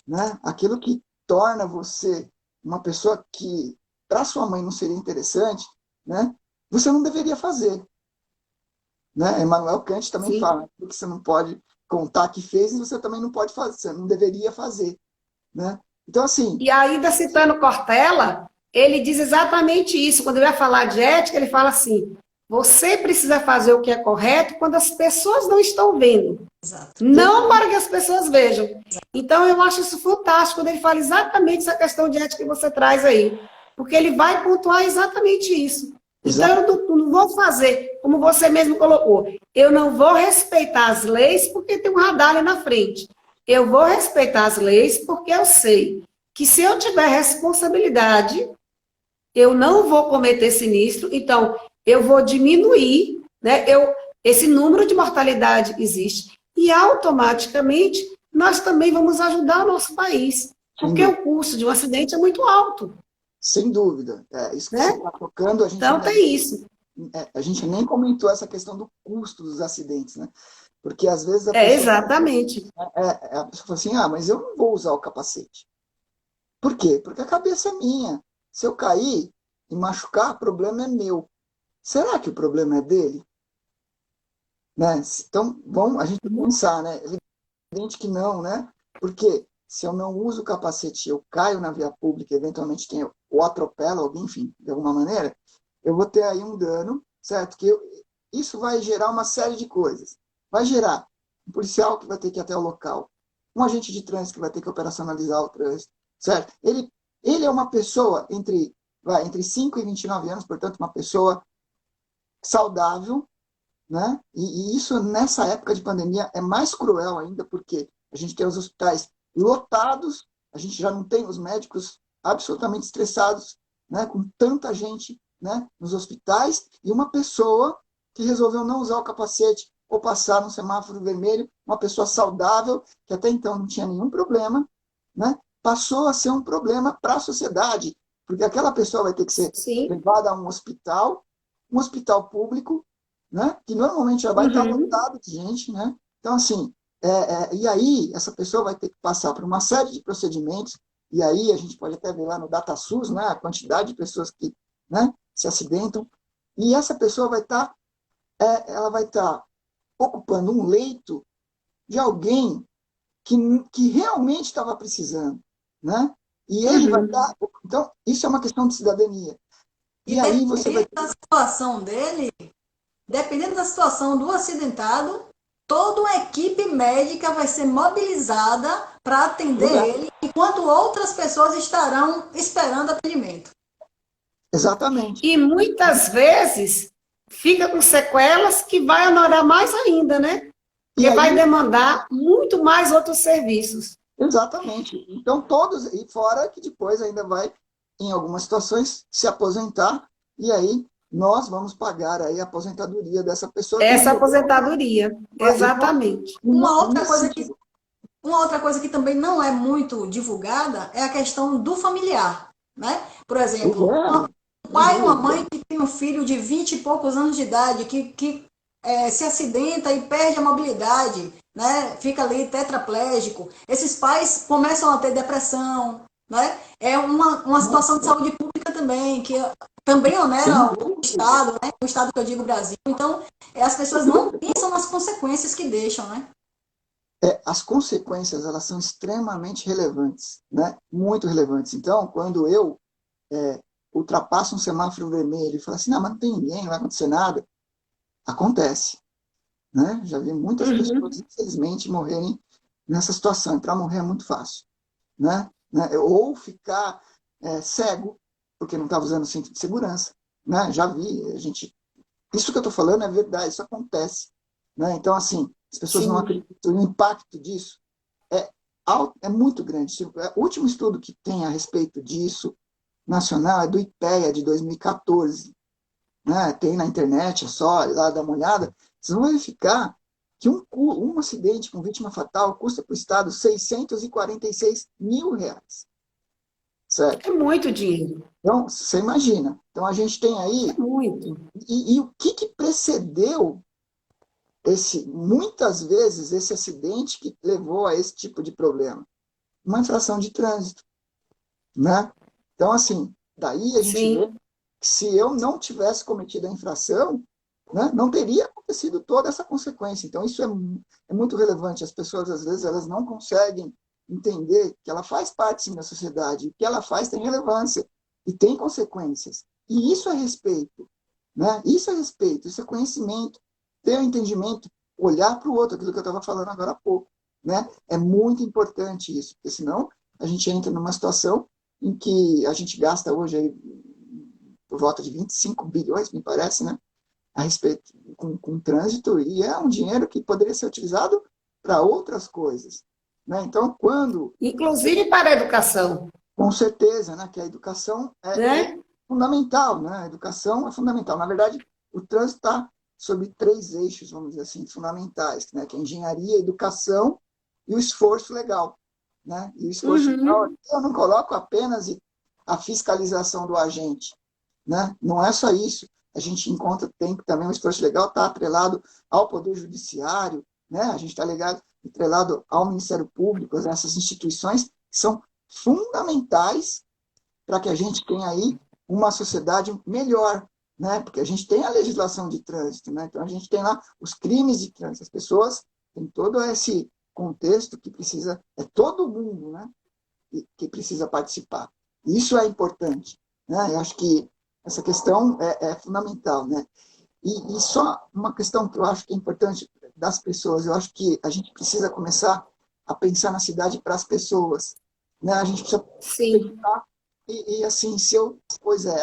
né? Aquilo que torna você uma pessoa que para sua mãe não seria interessante, né? Você não deveria fazer, né? Emmanuel Kant também Sim. fala que você não pode contar que fez e você também não pode fazer, você não deveria fazer, né? Então, assim... E ainda citando Cortella, ele diz exatamente isso. Quando ele vai falar de ética, ele fala assim: você precisa fazer o que é correto quando as pessoas não estão vendo. Exato. Não para que as pessoas vejam. Então, eu acho isso fantástico, quando ele fala exatamente essa questão de ética que você traz aí. Porque ele vai pontuar exatamente isso. Então, eu não vou fazer, como você mesmo colocou, eu não vou respeitar as leis porque tem um radar ali na frente. Eu vou respeitar as leis porque eu sei que se eu tiver responsabilidade, eu não vou cometer sinistro, então eu vou diminuir, né? Esse número de mortalidade existe. E automaticamente nós também vamos ajudar o nosso país, porque o custo de um acidente é muito alto. Sem dúvida. Isso que né? você está tocando, Então tem isso. A gente nem comentou essa questão do custo dos acidentes, né? Porque às vezes Exatamente. a pessoa fala assim, mas eu não vou usar o capacete. Por quê? Porque a cabeça é minha. Se eu cair e machucar, o problema é meu. Será que o problema é dele? Né? Então, a gente pensar, né? É evidente que não, né? Porque se eu não uso o capacete, eu caio na via pública, eventualmente ou atropelo alguém, enfim, de alguma maneira, eu vou ter aí um dano, certo? Isso vai gerar uma série de coisas. Vai gerar um policial que vai ter que ir até o local, um agente de trânsito que vai ter que operacionalizar o trânsito, certo? Ele é uma pessoa entre 5 e 29 anos, portanto, uma pessoa saudável, né? E isso, nessa época de pandemia, é mais cruel ainda, porque a gente tem os hospitais lotados, a gente já não tem os médicos absolutamente estressados, né? Com tanta gente, né? Nos hospitais, e uma pessoa que resolveu não usar o capacete ou passar no semáforo vermelho, uma pessoa saudável, que até então não tinha nenhum problema, né? Passou a ser um problema para a sociedade, porque aquela pessoa vai ter que ser levada a um hospital público, né? Que normalmente já vai estar lotado de gente, né? Então, assim, e aí essa pessoa vai ter que passar por uma série de procedimentos, e aí a gente pode até ver lá no DataSUS, né? A quantidade de pessoas que, né, se acidentam, e essa pessoa ela vai estar ocupando um leito de alguém que realmente estava precisando, né? E ele vai estar... Então, isso é uma questão de cidadania. E aí você vai... A situação dele, dependendo da situação do acidentado, toda uma equipe médica vai ser mobilizada para atender ele, enquanto outras pessoas estarão esperando atendimento. Exatamente. E muitas vezes fica com sequelas que vai honorar mais ainda, né? Porque vai demandar muito mais outros serviços. Exatamente. Então, todos, e fora que depois ainda vai, em algumas situações, se aposentar, e aí nós vamos pagar aí a aposentadoria dessa pessoa. Essa aposentadoria, exatamente. Uma outra coisa que também não é muito divulgada é a questão do familiar, né? Por exemplo, um pai e uma mãe que tem um filho de 20 e poucos anos de idade que se acidenta e perde a mobilidade, né? Fica ali tetraplégico. Esses pais começam a ter depressão, né? É uma situação de saúde pública também, que também onera o Estado, né? O Estado que eu digo Brasil. Então, as pessoas não pensam nas consequências que deixam, né? As consequências, elas são extremamente relevantes, né? Muito relevantes. Então, quando eu ultrapasso um semáforo vermelho e falo assim, não, mas não tem ninguém, não vai acontecer nada, acontece. né? Já vi muitas pessoas, infelizmente, morrerem nessa situação. E para morrer é muito fácil, né? Ou ficar cego, porque não estava usando cinto de segurança, né? Já vi, isso que eu estou falando é verdade, isso acontece, né? Então, assim, as pessoas não Sim. acreditam, o impacto disso é muito grande. O último estudo que tem a respeito disso, nacional, é do IPEA, de 2014, né? Tem na internet, é só ir lá dar uma olhada, vocês vão verificar que um acidente com vítima fatal custa para o Estado R$ 646 mil. Certo? É muito dinheiro. Então, você imagina. Então, a gente tem É aí. muito. E o que precedeu muitas vezes, esse acidente que levou a esse tipo de problema? Uma infração de trânsito, né? Então, assim, daí a gente vê Sim. que se eu não tivesse cometido a infração, né, não teria acontecido toda essa consequência. Então, isso é muito relevante. As pessoas, às vezes, elas não conseguem entender que ela faz parte, sim, da sociedade. O que ela faz tem relevância e tem consequências. E isso é respeito, né? Isso é respeito, isso é conhecimento, ter entendimento, olhar para o outro, aquilo que eu estava falando agora há pouco, né? É muito importante isso, porque senão a gente entra numa situação em que a gente gasta hoje aí por volta de 25 bilhões, me parece, né? A respeito com trânsito, e é um dinheiro que poderia ser utilizado para outras coisas, né? Então, Inclusive para a educação, com certeza, né, que a educação é né? fundamental, né? A educação é fundamental. Na verdade, o trânsito está sobre 3 eixos, vamos dizer assim, fundamentais, né? Que é a engenharia, a educação e o esforço legal, né? E o esforço legal, Uhum. eu não coloco apenas a fiscalização do agente, né? Não é só isso. A gente tem que também o esforço legal está atrelado ao Poder Judiciário, né? A gente está atrelado ao Ministério Público, essas instituições que são fundamentais para que a gente tenha aí uma sociedade melhor, né? Porque a gente tem a legislação de trânsito, né? Então a gente tem lá os crimes de trânsito, as pessoas têm todo esse contexto que precisa, é todo mundo, né? Que precisa participar. Isso é importante, né? Eu acho que essa questão é fundamental, né? E só uma questão que eu acho que é importante das pessoas, eu acho que a gente precisa começar a pensar na cidade para as pessoas, né? A gente precisa Sim. pensar assim, pois é,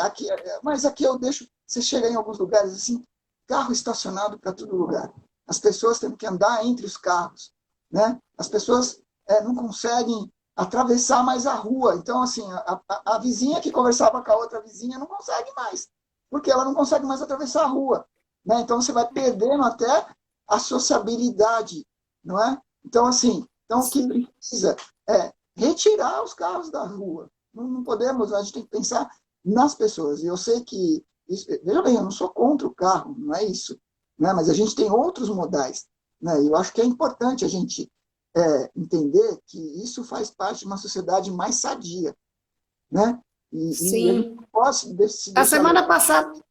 mas aqui eu deixo, você chega em alguns lugares assim, carro estacionado para todo lugar. As pessoas têm que andar entre os carros, né? As pessoas não conseguem atravessar mais a rua. Então, assim, a vizinha que conversava com a outra vizinha não consegue mais, porque ela não consegue mais atravessar a rua, né? Então, você vai perdendo até a sociabilidade, não é? Então, assim, o que Sim. precisa é retirar os carros da rua. Não podemos, a gente tem que pensar nas pessoas. E eu sei que, veja bem, eu não sou contra o carro, não é isso, né? Mas a gente tem outros modais, né? E eu acho que é importante a gente entender que isso faz parte de uma sociedade mais sadia, né? E a gente Sim. não pode se A deixar semana levar. passada,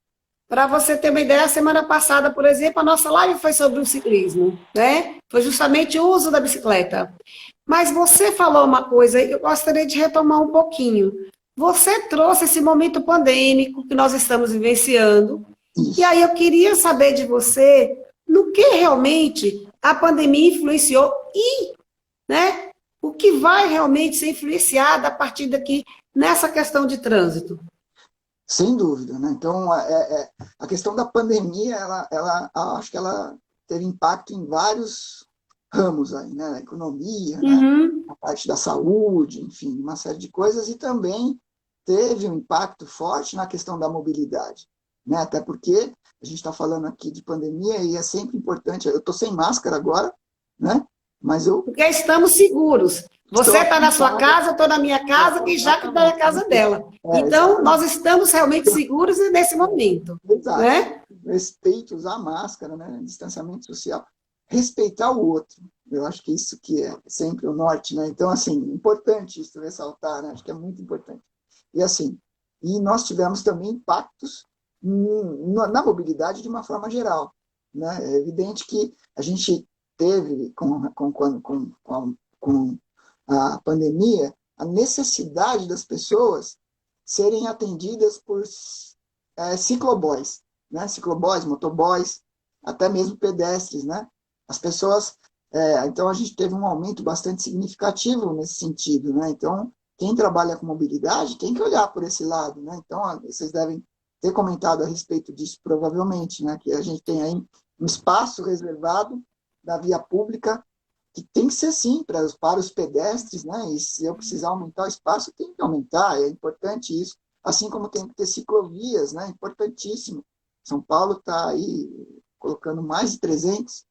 para você ter uma ideia, a semana passada, por exemplo, a nossa live foi sobre o ciclismo, né? Foi justamente o uso da bicicleta. Mas você falou uma coisa, eu gostaria de retomar um pouquinho. Você trouxe esse momento pandêmico que nós estamos vivenciando, e Isso. aí eu queria saber de você no que realmente a pandemia influenciou e, né, o que vai realmente ser influenciado a partir daqui nessa questão de trânsito. Sem dúvida, né? Então, a questão da pandemia, acho que ela teve impacto em vários ramos aí, né? Na economia, né? Uhum. A parte da saúde, enfim, uma série de coisas, e também teve um impacto forte na questão da mobilidade, né? Até porque a gente está falando aqui de pandemia e é sempre importante. Eu estou sem máscara agora, né? Mas eu Porque estamos seguros. estou Você aqui está em na sua casa, casa, eu estou na minha casa, e Jaque está na exatamente. casa dela. Então, nós Exatamente. estamos realmente seguros nesse momento, Exato. né? Respeito, usar máscara, né? Distanciamento social, respeitar o outro. Eu acho que isso que é sempre o norte, né? Então, assim, importante isso ressaltar, né? Acho que é muito importante. E assim, nós tivemos também impactos na mobilidade de uma forma geral, né? É evidente que a gente teve com a pandemia a necessidade das pessoas serem atendidas por cicloboys, né? Cicloboys, motoboys, até mesmo pedestres, né? As pessoas, então a gente teve um aumento bastante significativo nesse sentido, né? Então, quem trabalha com mobilidade tem que olhar por esse lado, né? Então, vocês devem ter comentado a respeito disso, provavelmente, né? Que a gente tem aí um espaço reservado da via pública que tem que ser, sim, para os pedestres, né? E se eu precisar aumentar o espaço, tem que aumentar, é importante isso. Assim como tem que ter ciclovias, né? Importantíssimo. São Paulo está aí colocando mais de 300,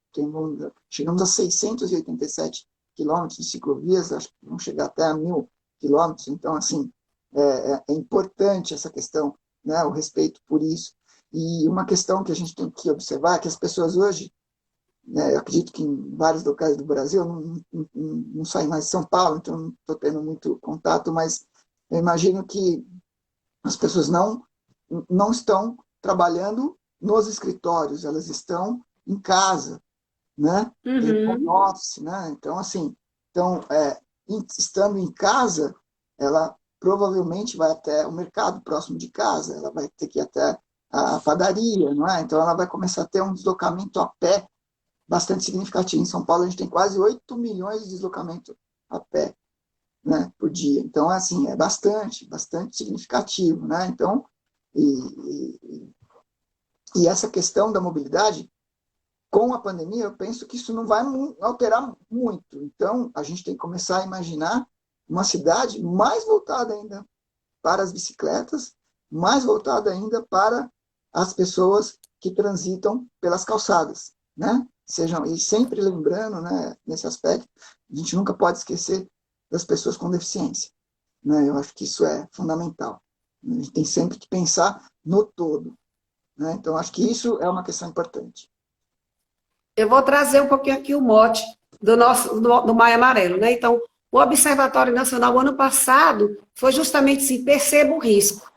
chegamos a 687 quilômetros de ciclovias, acho que vamos chegar até a 1.000 quilômetros. Então, assim, é importante essa questão, né? O respeito por isso. E uma questão que a gente tem que observar é que as pessoas hoje, né, eu acredito que em vários locais do Brasil, não saio mais de São Paulo, então não estou tendo muito contato, mas eu imagino que as pessoas não estão trabalhando nos escritórios, elas estão em casa, né? Em home office, né? Então, assim, estando em casa, ela provavelmente vai até o mercado próximo de casa, ela vai ter que ir até a padaria, não é? Então, ela vai começar a ter um deslocamento a pé bastante significativo. Em São Paulo, a gente tem quase 8 milhões de deslocamentos a pé, né, por dia. Então, assim, é bastante significativo, né? Então, e essa questão da mobilidade, com a pandemia, eu penso que isso não vai alterar muito. Então, a gente tem que começar a imaginar uma cidade mais voltada ainda para as bicicletas, mais voltada ainda para as pessoas que transitam pelas calçadas, né? E sempre lembrando, né, nesse aspecto, a gente nunca pode esquecer das pessoas com deficiência, né? Eu acho que isso é fundamental. A gente tem sempre que pensar no todo, né? Então, acho que isso é uma questão importante. Eu vou trazer um pouquinho aqui o mote do Maio Amarelo, né? Então, o Observatório Nacional, ano passado, foi justamente assim, perceba o risco,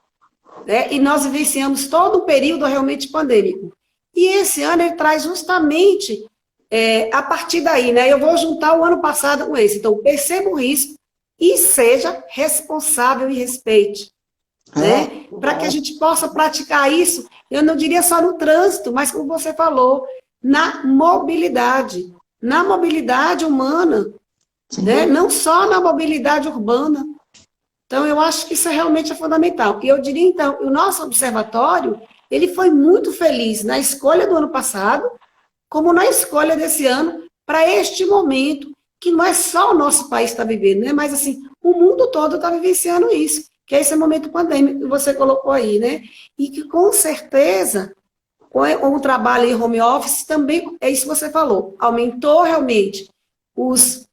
né? E nós vivenciamos todo o período realmente pandêmico. E esse ano ele traz justamente a partir daí, né? Eu vou juntar o ano passado com esse. Então, perceba o risco e seja responsável e respeite, né? Para que a gente possa praticar isso, eu não diria só no trânsito, mas como você falou, na mobilidade humana, né? Não só na mobilidade urbana. Então, eu acho que isso realmente é fundamental. E eu diria, então, que o nosso observatório, ele foi muito feliz na escolha do ano passado, como na escolha desse ano, para este momento, que não é só o nosso país está vivendo, né? Mas, assim, o mundo todo está vivenciando isso, que é esse momento pandêmico que você colocou aí, né? E que, com certeza, com o trabalho em home office, também, é isso que você falou, aumentou realmente os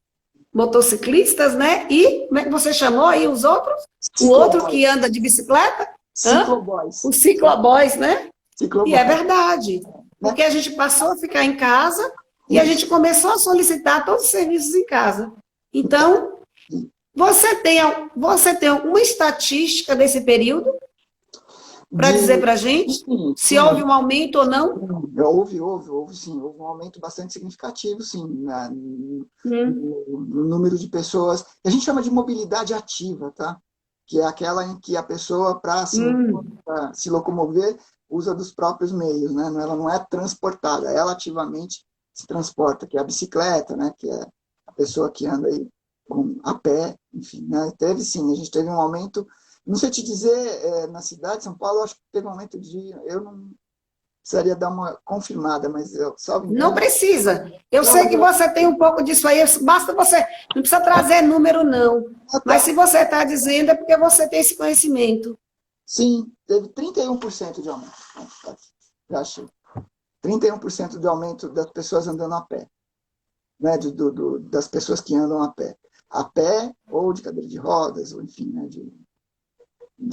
motociclistas, né? E, como é que você chamou aí os outros? O outro que anda de bicicleta? Cicloboys. Os cicloboys, né? Cicloboys. E é verdade. Porque a gente passou a ficar em casa e a gente começou a solicitar todos os serviços em casa. Então, você tem alguma estatística desse período para dizer para a gente se houve um aumento ou não? Houve sim, houve um aumento bastante significativo, sim, no número de pessoas. A gente chama de mobilidade ativa, tá? Que é aquela em que a pessoa, para se locomover, usa dos próprios meios, né? Ela não é transportada, ela ativamente se transporta, que é a bicicleta, né? Que é a pessoa que anda aí a pé, enfim, né? A gente teve um aumento. Não sei te dizer, na cidade de São Paulo, acho que teve um aumento eu não precisaria dar uma confirmada, mas eu só não precisa. Eu sei que você tem um pouco disso aí, basta você, não precisa trazer número, não. Mas se você está dizendo, é porque você tem esse conhecimento. Sim, teve 31% de aumento. Já achei. 31% de aumento das pessoas andando a pé. Né, das pessoas que andam a pé. A pé, ou de cadeira de rodas, ou enfim, né,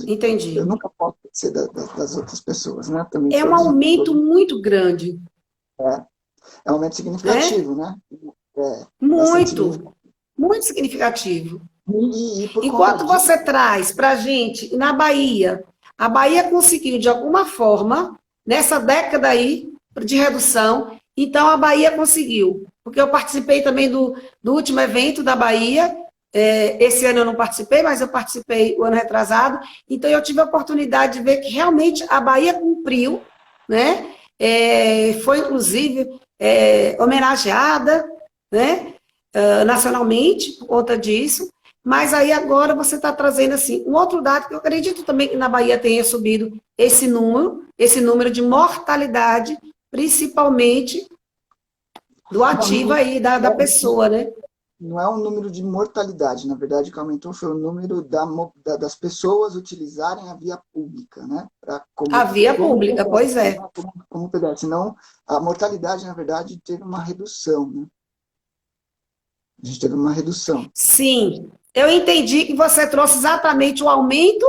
entendi. Eu nunca posso ser das outras pessoas, né? Também é um aumento muito grande. É um aumento significativo, né? Muito significativo. E enquanto você traz para a gente, na Bahia, a Bahia conseguiu, de alguma forma, nessa década aí, de redução, então a Bahia conseguiu. Porque eu participei também do último evento da Bahia. Esse ano eu não participei, mas eu participei o ano retrasado. Então eu tive a oportunidade de ver que realmente a Bahia cumpriu, né? foi, inclusive, homenageada, né, nacionalmente, por conta disso, mas aí agora você está trazendo, assim, um outro dado que eu acredito também que na Bahia tenha subido esse número de mortalidade, principalmente do ativo aí da pessoa, né? Não é um número de mortalidade, na verdade, o que aumentou foi o número das pessoas utilizarem a via pública, né? A via pública, pois é. Como pedestre. Senão, a mortalidade, na verdade, teve uma redução, né? A gente teve uma redução. Sim, eu entendi que você trouxe exatamente o aumento,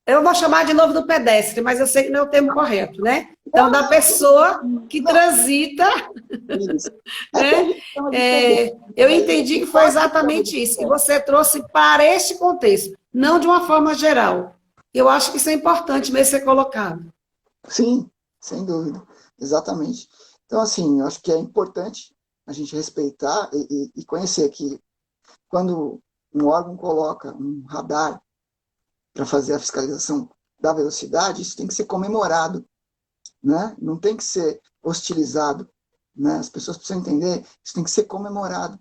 eu vou chamar de novo do pedestre, mas eu sei que não é o termo correto, né? Então, da pessoa que transita, Isso. né? Eu entendi que foi exatamente isso, que você trouxe para este contexto, não de uma forma geral. Eu acho que isso é importante mesmo ser colocado. Sim, sem dúvida. Exatamente. Então, assim, eu acho que é importante a gente respeitar e conhecer que quando um órgão coloca um radar para fazer a fiscalização da velocidade, isso tem que ser comemorado, né? Não tem que ser hostilizado, né? As pessoas precisam entender, isso tem que ser comemorado,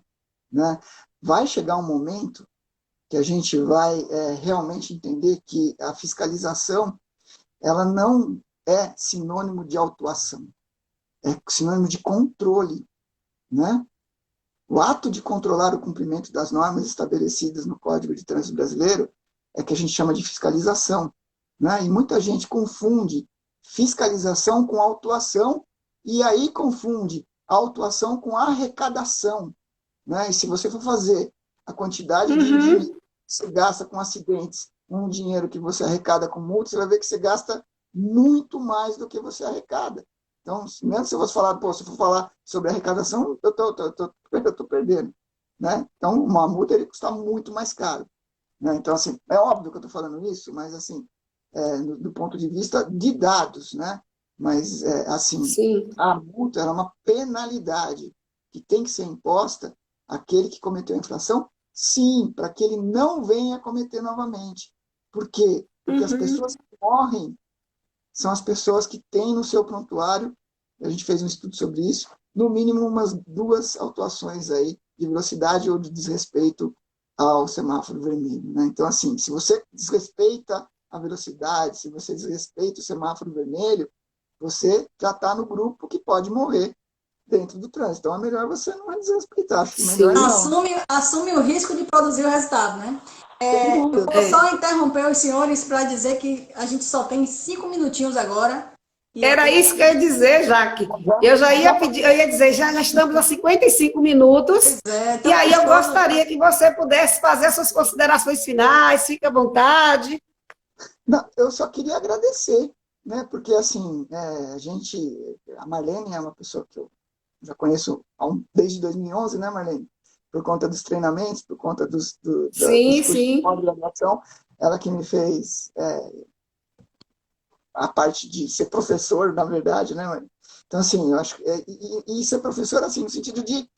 né? Vai chegar um momento que a gente vai realmente entender que a fiscalização ela não é sinônimo de autuação, é sinônimo de controle, né? O ato de controlar o cumprimento das normas estabelecidas no Código de Trânsito Brasileiro é que a gente chama de fiscalização, né? E muita gente confunde fiscalização com autuação e aí confunde autuação com arrecadação, né? E se você for fazer a quantidade de dinheiro que você gasta com acidentes, um dinheiro que você arrecada com multa, você vai ver que você gasta muito mais do que você arrecada. Então, mesmo se você falar, se for falar sobre arrecadação, eu tô perdendo, né? Então, uma multa ele custa muito mais caro, né? Então, assim, é óbvio que eu estou falando isso, mas, assim, do ponto de vista de dados, né? Mas, assim, Sim. a multa é uma penalidade que tem que ser imposta àquele que cometeu a infração, sim, para que ele não venha cometer novamente. Por quê? Porque as pessoas que morrem são as pessoas que têm no seu prontuário, a gente fez um estudo sobre isso, no mínimo umas 2 autuações aí de velocidade ou de desrespeito ao semáforo vermelho, né? Então, assim, se você desrespeita a velocidade, se você desrespeita o semáforo vermelho, você já está no grupo que pode morrer dentro do trânsito. Então, é melhor você não desrespeitar. Acho que melhor não. Assume o risco de produzir o resultado, né? Eu vou só interromper os senhores para dizer que a gente só tem 5 minutinhos agora. Era isso que eu ia dizer, Jaque. Eu já ia pedir, eu ia dizer, já estamos a 55 minutos. E aí eu gostaria que você pudesse fazer suas considerações finais, fique à vontade. Não, eu só queria agradecer, né? Porque assim, a Marlene é uma pessoa que eu já conheço desde 2011, né, Marlene? Por conta dos treinamentos, por conta dos cursos de pós-graduação, ela que me fez a parte de ser professor, na verdade, né, Marlene? Então, assim, eu acho e ser professor, assim, no sentido de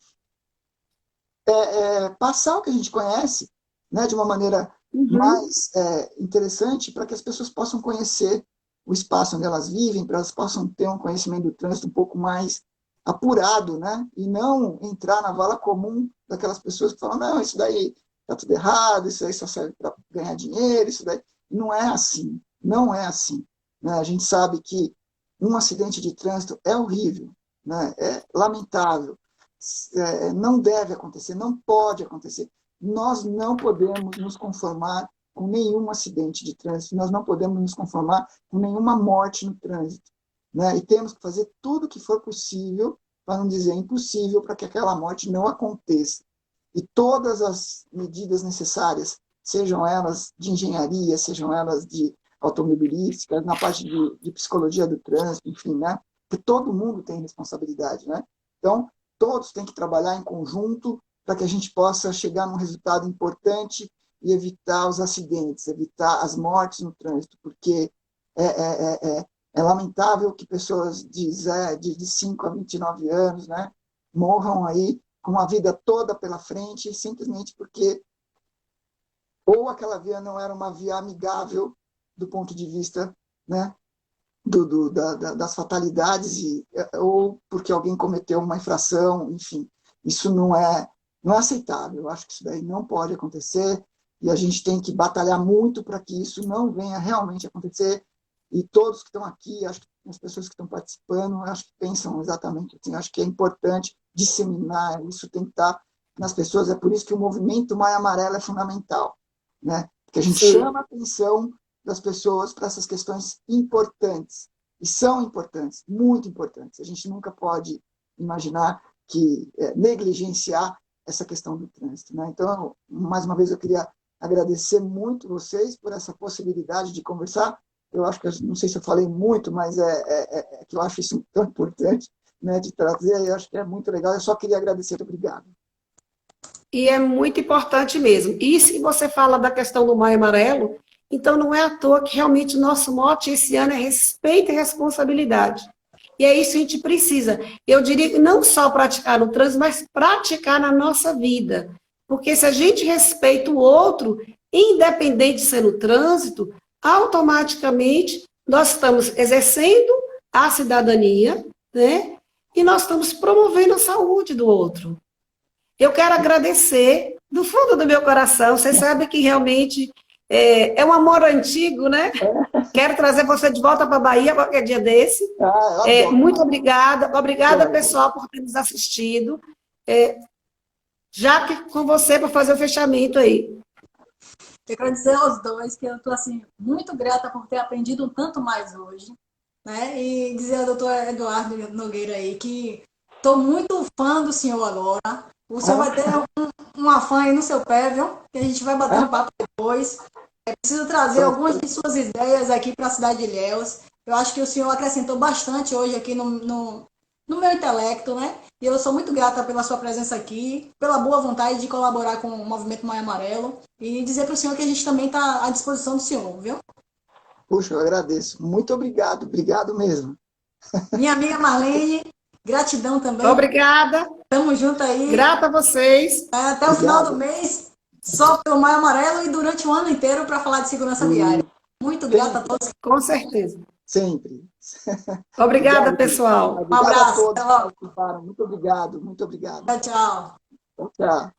passar o que a gente conhece, né, de uma maneira mais interessante para que as pessoas possam conhecer o espaço onde elas vivem, para elas possam ter um conhecimento do trânsito um pouco mais apurado, né? E não entrar na vala comum daquelas pessoas que falam, não, isso daí está tudo errado, isso aí só serve para ganhar dinheiro, isso daí... Não é assim, não é assim, né? A gente sabe que um acidente de trânsito é horrível, né? É lamentável, não deve acontecer, não pode acontecer. Nós não podemos nos conformar com nenhum acidente de trânsito, nós não podemos nos conformar com nenhuma morte no trânsito, né? E temos que fazer tudo o que for possível, para não dizer impossível, para que aquela morte não aconteça. E todas as medidas necessárias, sejam elas de engenharia, sejam elas de automobilística, na parte de psicologia do trânsito, enfim, né? Porque todo mundo tem responsabilidade, né? Então, todos têm que trabalhar em conjunto para que a gente possa chegar num resultado importante e evitar os acidentes, evitar as mortes no trânsito, porque é lamentável que pessoas de 5 a 29 anos, né, morram aí com a vida toda pela frente, simplesmente porque ou aquela via não era uma via amigável do ponto de vista, né, das fatalidades, ou porque alguém cometeu uma infração, enfim. Isso não é aceitável. Eu acho que isso daí não pode acontecer e a gente tem que batalhar muito para que isso não venha realmente acontecer. E todos que estão aqui, acho que as pessoas que estão participando, acho que pensam exatamente assim. Acho que é importante disseminar, isso tem que estar nas pessoas. É por isso que o movimento Maio Amarelo é fundamental, né? Porque a gente Sim. chama a atenção das pessoas para essas questões importantes. E são importantes, muito importantes. A gente nunca pode imaginar que negligenciar essa questão do trânsito, né? Então, mais uma vez, eu queria agradecer muito vocês por essa possibilidade de conversar. Eu acho que, não sei se eu falei muito, mas é que eu acho isso tão importante, né, de trazer, eu acho que é muito legal. Eu só queria agradecer, obrigado. E é muito importante mesmo. E se você fala da questão do Maio Amarelo, então não é à toa que realmente o nosso mote esse ano é respeito e responsabilidade. E é isso que a gente precisa. Eu diria que não só praticar no trânsito, mas praticar na nossa vida. Porque se a gente respeita o outro, independente de ser no trânsito, automaticamente nós estamos exercendo a cidadania, né? E nós estamos promovendo a saúde do outro. Eu quero agradecer do fundo do meu coração. Você sabe que realmente é um amor antigo, né? Quero trazer você de volta para a Bahia qualquer dia desse. Muito obrigada. Obrigada, pessoal, por ter nos assistido. Já que com você para fazer o fechamento aí. Eu quero dizer aos dois que eu estou assim, muito grata por ter aprendido um tanto mais hoje. Né? E dizer ao doutor Eduardo Nogueira aí que estou muito fã do senhor agora. O senhor vai ter uma fã aí no seu pé, viu? Que a gente vai bater um papo depois. É preciso trazer algumas de suas ideias aqui para a cidade de Ilhéus. Eu acho que o senhor acrescentou bastante hoje aqui no meu intelecto, né? E eu sou muito grata pela sua presença aqui, pela boa vontade de colaborar com o Movimento Maio Amarelo e dizer para o senhor que a gente também está à disposição do senhor, viu? Puxa, eu agradeço. Muito obrigado. Obrigado mesmo. Minha amiga Marlene, gratidão também. Obrigada. Tamo junto aí. Grata a vocês. Até o final do mês, só pelo Maio Amarelo e durante o ano inteiro para falar de segurança viária. Muito grata a todos. Com certeza. Sempre. Obrigada, pessoal. Um abraço. Até logo. Muito obrigado. Muito obrigado. Tchau, tchau. Tchau.